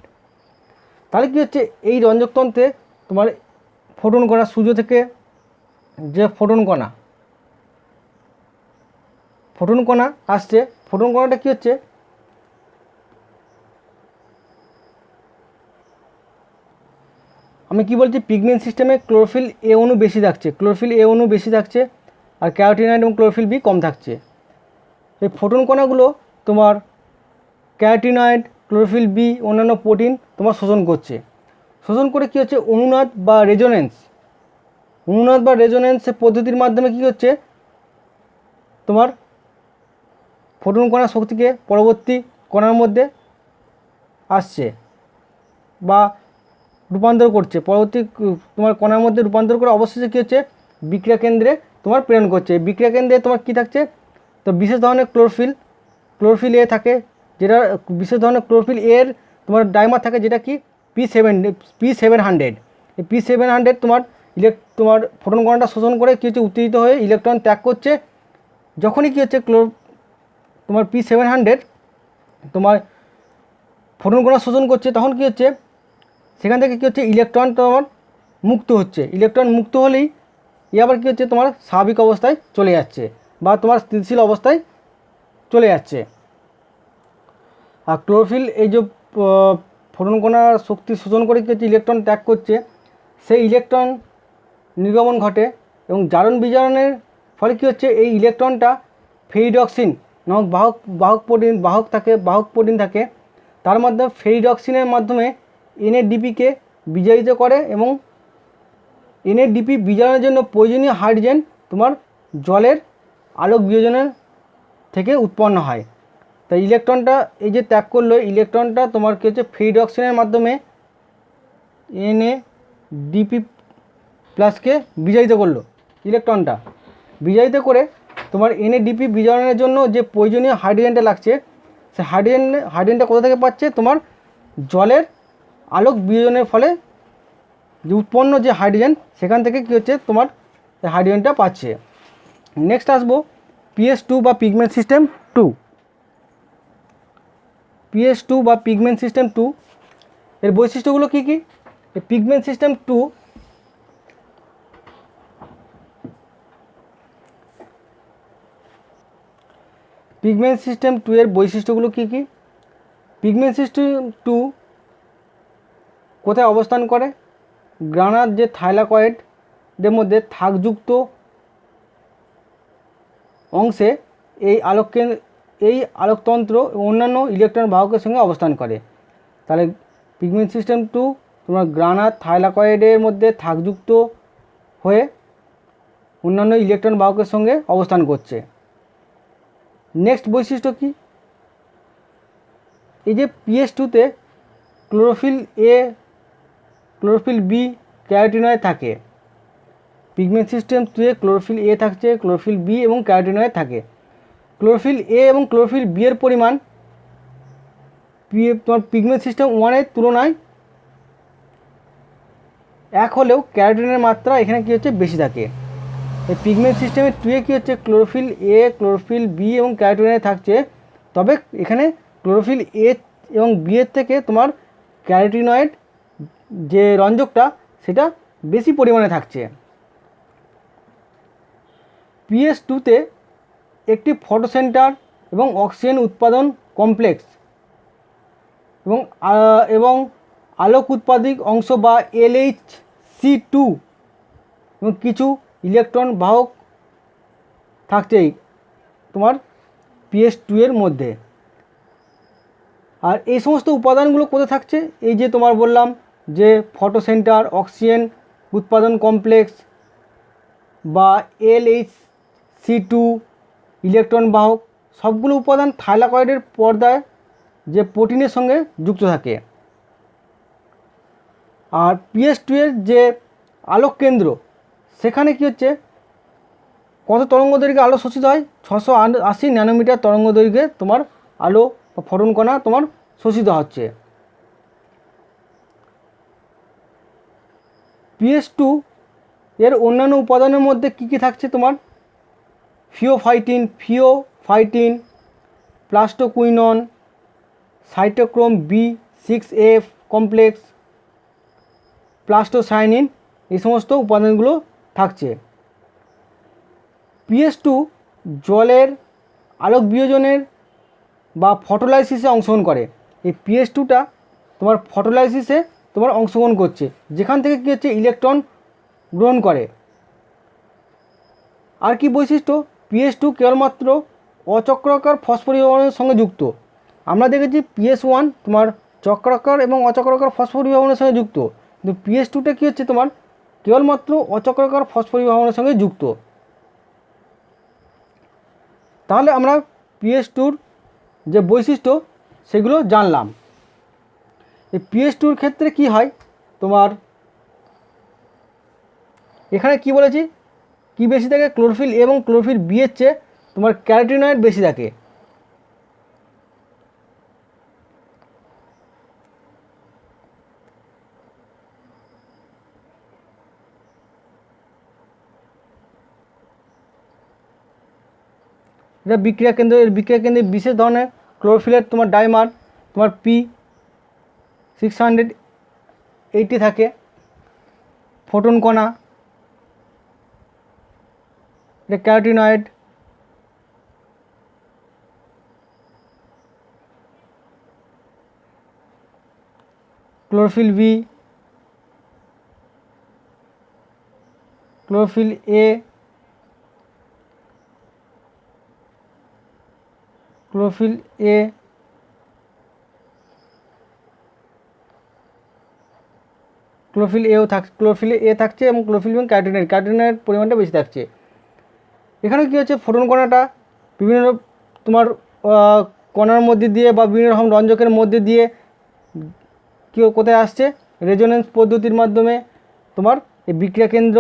তাহলে কী হচ্ছে এই রঞ্জকতন্ত্রে তোমার ফোটন কণা, সূর্য থেকে যে ফোটন কণা আসছে, ফোটন কণাটা কী হচ্ছে আমি কি বলছি পিগমেন্ট সিস্টেমে ক্লোরোফিল A অণু বেশি থাকছে, আর ক্যারোটিনয়েড এবং ক্লোরোফিল বি কম থাকছে। এই ফোটন কণাগুলো তোমার ক্যারোটিনয়েড, ক্লোরোফিল বি, অন্যান্য প্রোটিন তোমার শোষণ করছে। শোষণ করে কী হচ্ছে, অনুনাদ বা রেজোনেন্সের পদ্ধতির মাধ্যমে কী হচ্ছে, তোমার ফোটন কণার শক্তিকে পরবর্তী কণার মধ্যে আসছে বা রূপান্তর করছে, পরবর্তী তোমার কণার মধ্যে রূপান্তর করে অবশেষে কী হচ্ছে, বিক্রিয়া কেন্দ্রে তোমার প্রেরণ করছে। বিক্রিয়া কেন্দ্রে তোমার কী থাকছে, তো বিশেষ ধরনের ক্লোরোফিল এ থাকে, যেটা বিশেষ ধরনের ক্লোরোফিল এর তোমার ডাইমার থাকে, যেটা কি P700। এই P700 তোমার ফোটন কণাটা শোষণ করে কী হচ্ছে, উত্তেজিত হয়ে ইলেকট্রন ত্যাগ করছে। যখনই কী হচ্ছে, তোমার P700 তোমার ফোটন কণা শোষণ করছে, তখন কী হচ্ছে, সেখান থেকে কী হচ্ছে, ইলেকট্রন তোমার মুক্ত হচ্ছে। ইলেকট্রন মুক্ত হলেই এ আবার কী হচ্ছে, তোমার স্বাভাবিক অবস্থায় চলে যাচ্ছে বা তোমার স্থিতিশীল অবস্থায় চলে যাচ্ছে। আর ক্লোরোফিল এই যে ফোটন কণার শক্তি শোষণ করে কী হচ্ছে, ইলেকট্রন ত্যাগ করছে, সেই ইলেকট্রন নির্গমন ঘটে এবং জারণ বিজারণের ফলে কী হচ্ছে, এই ইলেকট্রনটা ফেরিডক্সিন নামক বাহক প্রোটিন থাকে, তার মাধ্যমে ফেরিডক্সিনের মাধ্যমে NADP-কে বিজারিত করে এবং NADP বিজারণের জন্য প্রয়োজনীয় হাইড্রোজেন তোমার জলের আলোক বিয়োজনের থেকে উৎপন্ন হয়। তাই ইলেকট্রনটা এই যে ত্যাগ করলো, ইলেকট্রনটা তোমার কী হচ্ছে, ফেরিডক্সিনের মাধ্যমে NADP প্লাসকে বিজারিত করলো। ইলেকট্রনটা বিজারিত করে তোমার NADP বিজারণের জন্য যে প্রয়োজনীয় হাইড্রোজেনটা লাগছে, সে হাইড্রোজেনটা কোথা থেকে পাচ্ছে, তোমার জলের আলোক বিয়োজনের ফলে যে উৎপন্ন যে হাইড্রোজেন, সেখান থেকে কী হচ্ছে, তোমার হাইড্রোজেনটা পাচ্ছে। নেক্সট আসবো PS2 বা পিগমেন্ট সিস্টেম 2। PS2 বা পিগমেন্ট সিস্টেম 2 এর বৈশিষ্ট্যগুলো কী কী? এই পিগমেন্ট সিস্টেম 2 এর বৈশিষ্ট্যগুলো কী কী? পিগমেন্ট সিস্টেম 2 কোথায় অবস্থান করে? গ্রানার যে থাইলাকয়েডের মধ্যে থাকযুক্ত অংশে এই আলোকতন্ত্র অন্যান্য ইলেকট্রন বাহকের সঙ্গে অবস্থান করে। তাহলে পিগমেন্ট সিস্টেম 2 তোমার গ্রানার থাইলাকয়েডের মধ্যে থাকযুক্ত হয়ে অন্যান্য ইলেকট্রন বাহকের সঙ্গে অবস্থান করছে। নেক্সট বৈশিষ্ট্য কি? এই যে PS2-তে chlorophyll A, chlorophyll B, carotenoid থাকে। পিগমেন্ট সিস্টেম 2-এ ক্লোরোফিল এ থাকছে, ক্লোরোফিল বি এবং ক্যারোটিনয়েড থাকে। ক্লোরোফিল এ এবং ক্লোরোফিল বি এর পরিমাণ তোমার পিগমেন্ট সিস্টেম 1-এর তুলনায় 1 হলেও ক্যারোটিনের মাত্রা এখানে কী হচ্ছে, বেশি থাকে। এই পিগমেন্ট সিস্টেমের 2-এ কী হচ্ছে, ক্লোরোফিল এ, ক্লোরোফিল বি এবং ক্যারোটিনয়েড থাকছে, তবে এখানে ক্লোরোফিল এ এবং বি এর থেকে তোমার ক্যারোটিনয়েড যে রঞ্জকটা, সেটা বেশি পরিমাণে থাকছে। PS2-তে একটি ফটোসেন্টার এবং অক্সিজেন উৎপাদন কমপ্লেক্স এবং আলোক উৎপাদিক অংশ বা LHC2 এবং কিছু ইলেকট্রন বাহক থাকছেই তোমার PS2 এর মধ্যে। আর এই সমস্ত উপাদানগুলো কোথায় থাকছে? এই যে তোমার বললাম যে ফটোসেন্টার, অক্সিজেন উৎপাদন কমপ্লেক্স বা LHC2, ইলেকট্রন বাহক, সবগুলো উপাদান থাইলাকয়েডের পর্দায় যে প্রোটিনের সঙ্গে যুক্ত থাকে। আর PS2 এর যে আলোক কেন্দ্র, সেখানে কি হচ্ছে, কত তরঙ্গ দৈর্ঘ্যে আলো শোষিত হয়? 680 ন্যানোমিটার তরঙ্গ দৈর্ঘ্যে তোমার আলো বা ফোটন কণা তোমার শোষিত হচ্ছে। PS2 এর অন্যান্য উপাদানের মধ্যে কী কী থাকছে? তোমার ফিওফাইটিন, plastoquinone, cytochrome B6F complex, plastocyanin, এই সমস্ত উপাদানগুলো থাকছে। PS2 জলের আলোক বিয়োজনের বা ফটোলাইসিসে অংশগ্রহণ করে। এই PS2টা তোমার ফটোলাইসিসে তোমার অংশগ্রহণ করছে, যেখান থেকে কী হচ্ছে, ইলেকট্রন গ্রহণ করে। আর কি বৈশিষ্ট্য, PS2 কেবলমাত্র অচক্রাকার ফসফরিক সঙ্গে যুক্ত। আমরা দেখেছি PS1 তোমার চক্রাকার এবং অচক্রাকার ফসফরিক সঙ্গে যুক্ত, কিন্তু PS2টা কী হচ্ছে তোমার কেবলমাত্র অচক্রাকার ফসফরিক সঙ্গে যুক্ত। তাহলে আমরা PS2-র যে বৈশিষ্ট্য সেগুলো জানলাম। এই PS2-র ক্ষেত্রে কি হয় তোমার, এখানে কি বলেছি, কি বেশি থাকে, ক্লোরোফিল এ এবং ক্লোরোফিল বি এর চেয়ে তোমার ক্যারোটিনয়েড বেশি থাকে। এটা বিক্রিয়া কেন্দ্র, এর বিক্রিয়া কেন্দ্রে বিশেষ ধরনের ক্লোরোফিলের তোমার ডাইমার তোমার P680 থাকে। ফোটন কণা, এটা carotenoid. Chlorophyll B, chlorophyll A, chlorophyll A, chlorophyll A থাকছে এবং ক্লোরোফিল এবং ক্যারোটিনয়েড পরিমাণটা বেশি থাকছে। এখানে কী হচ্ছে, ফোটন কণাটা বিভিন্ন তোমার কণার মধ্যে দিয়ে বা বিভিন্ন রকম রঞ্জকের মধ্যে দিয়ে কোথায় আসছে, রেজোনেন্স পদ্ধতির মাধ্যমে তোমার এই বিক্রিয়া কেন্দ্র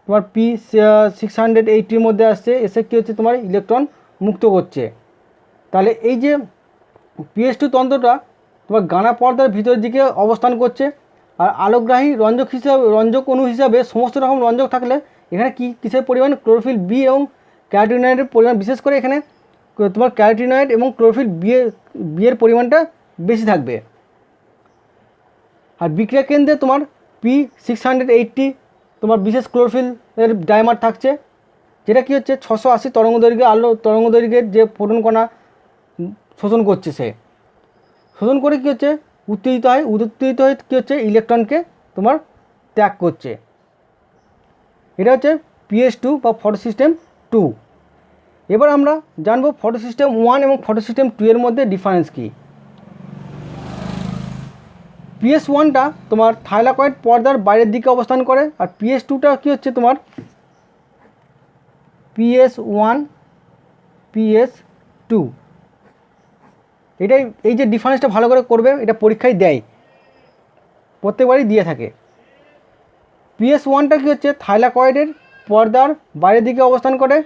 তোমার P680-র মধ্যে আসছে, এসে কী হচ্ছে তোমার ইলেকট্রন মুক্ত করছে। তাহলে এই যে PS2 তন্ত্রটা তোমার গানা পর্দার ভিতরের দিকে অবস্থান করছে। আর আলোকগ্রাহী রঞ্জক অণু হিসাবে সমস্ত রকম রঞ্জক থাকলে এখানে কিসের পরিমাণ, ক্লোরোফিল বি এবং ক্যারোটিনয়েডের পরিমাণ, বিশেষ করে এখানে তোমার ক্যারোটিনয়েড এবং ক্লোরোফিল বি এর পরিমাণটা বেশি থাকবে। আর বিক্রিয়া কেন্দ্রে তোমার P680 তোমার বিশেষ ক্লোরোফিলের ডাইমার থাকছে, যেটা কি হচ্ছে 680 তরঙ্গদৈর্ঘ্যের যে ফোটন কণা শোষণ করছে, সে শোষণ করে কী হচ্ছে উত্তেজিত হয়ে কী হচ্ছে ইলেকট্রনকে তোমার ত্যাগ করছে। এটা হচ্ছে PS2 বা ফটো সিস্টেম 2। এবার আমরা জানবো ফটো সিস্টেম 1 এবং ফটো সিস্টেম 2 এর মধ্যে ডিফারেন্স কী। PS1টা তোমার থাইলাকয়েড পর্দার বাইরের দিকে অবস্থান করে, আর PS2টা কী হচ্ছে তোমার PS1 PS2। এটাই, এই যে ডিফারেন্সটা ভালো করে করবে, এটা পরীক্ষায় দেয়, প্রত্যেকবারই দিয়ে থাকে। PS1টা কী হচ্ছে থাইলাকয়েডের পর্দার বাইরের দিকে অবস্থান করে,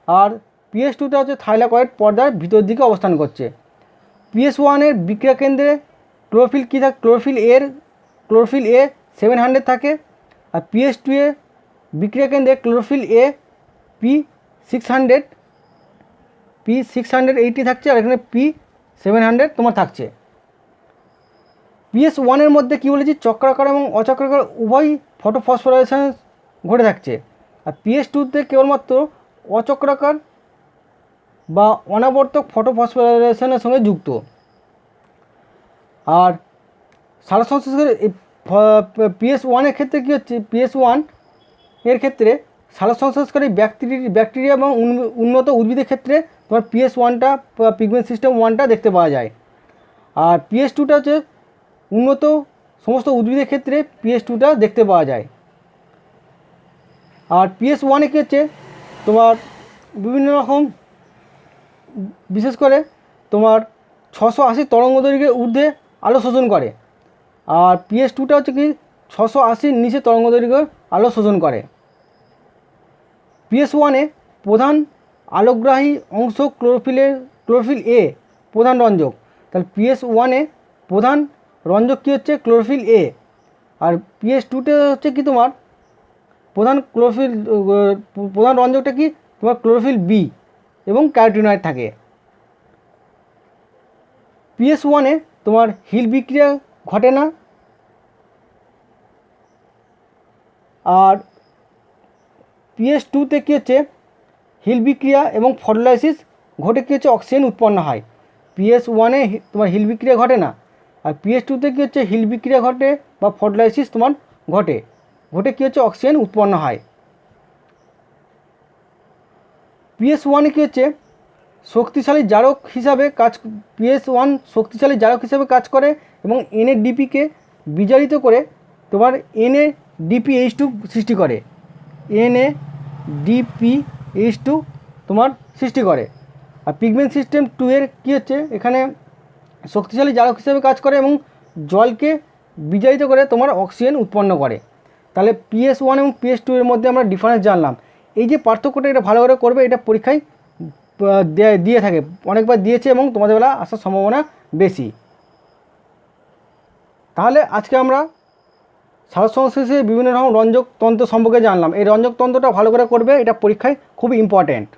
আর PS2টা হচ্ছে থাইলাকয়েড পর্দার ভিতর দিকে অবস্থান করছে। PS1-এর বিক্রিয়া কেন্দ্রে ক্লোরোফিল কী থাকে, ক্লোরোফিল এ 700 থাকে, আর PS2 এ বিক্রিয়া কেন্দ্রে ক্লোরোফিল এ P680 থাকছে, আর এখানে P700 তোমার থাকছে। PS1-এর মধ্যে কী বলেছি, চক্রাকার এবং অচক্রাকার উভয় ফটোফসফোরাইলেশন ঘটে থাকছে, আর PS2-তে কেবলমাত্র অচক্রাকার বা অনাবর্তক ফটোফসফোরাইলেশনের সঙ্গে যুক্ত। আর সালোকসংশ্লেষের PS1-এর ক্ষেত্রে কী হচ্ছে, PS1 এর ক্ষেত্রে সালোকসংশ্লেষকারী ব্যাকটেরিয়া এবং উন্নত উদ্ভিদের ক্ষেত্রে তোমার PS1টা পিগমেন্ট সিস্টেম 1টা দেখতে পাওয়া যায়। আর PS2টা হচ্ছে উন্নত সমস্ত উদ্ভিদের ক্ষেত্রে PS2টা দেখতে পাওয়া যায়। আর PS1-এ কী হচ্ছে তোমার বিভিন্ন রকম, বিশেষ করে তোমার 680 তরঙ্গদৈর্ঘ্যের ঊর্ধ্বে আলো শোষণ করে, আর PS2টা হচ্ছে কি 680-র নিচে তরঙ্গদৈর্ঘ্যের আলো শোষণ করে। PS1-এ প্রধান আলোকগ্রাহী অংশ ক্লোরোফিল এ প্রধান রঞ্জক। তাহলে PS1-এ প্রধান রঞ্জক কী হচ্ছে, ক্লোরোফিল এ। আর PS2-তে হচ্ছে কি তোমার প্রধান রঞ্জকটা কি তোমার ক্লোরোফিল বি এবং ক্যারোটিনয়েড থাকে। PS1-এ তোমার হিল বিক্রিয়া ঘটে না, আর PS2-তে কী হচ্ছে হিল বিক্রিয়া এবং ফটোলাইসিস ঘটে, কী হচ্ছে অক্সিজেন উৎপন্ন হয়। PS1-এ তোমার হিল বিক্রিয়া ঘটে না, আর PS2-তে কী হচ্ছে হিল বিক্রিয়া ঘটে বা ফটোলাইসিস তোমার ঘটে কী হচ্ছে অক্সিজেন উৎপন্ন হয়। PS1 কী হচ্ছে শক্তিশালী জারক হিসাবে PS1 শক্তিশালী জারক হিসাবে কাজ করে এবং NADP-কে বিজারিত করে তোমার NADPH2 সৃষ্টি করে, NADPH2 তোমার সৃষ্টি করে। আর পিগমেন্ট সিস্টেম 2 এর কী হচ্ছে, এখানে শক্তিশালী জারক হিসেবে কাজ করে এবং জলকে বিজারিত করে তোমার অক্সিজেন উৎপন্ন করে। তাহলে PS1 এবং PS2 এর মধ্যে আমরা ডিফারেন্স জানলাম। এই যে পার্থক্যটা, এটা ভালো করে করবে, এটা পরীক্ষায় দিয়ে থাকে, অনেকবার দিয়েছে এবং তোমাদের বেলা আসার সম্ভাবনা বেশি। তাহলে আজকে আমরা সালোক সংশ্লেষে বিভিন্ন রকম রঞ্জক তন্ত্র সম্পর্কে জানলাম। এই রঞ্জক তন্ত্রটা ভালো করে করবে, এটা পরীক্ষায় খুব ইম্পর্ট্যান্ট।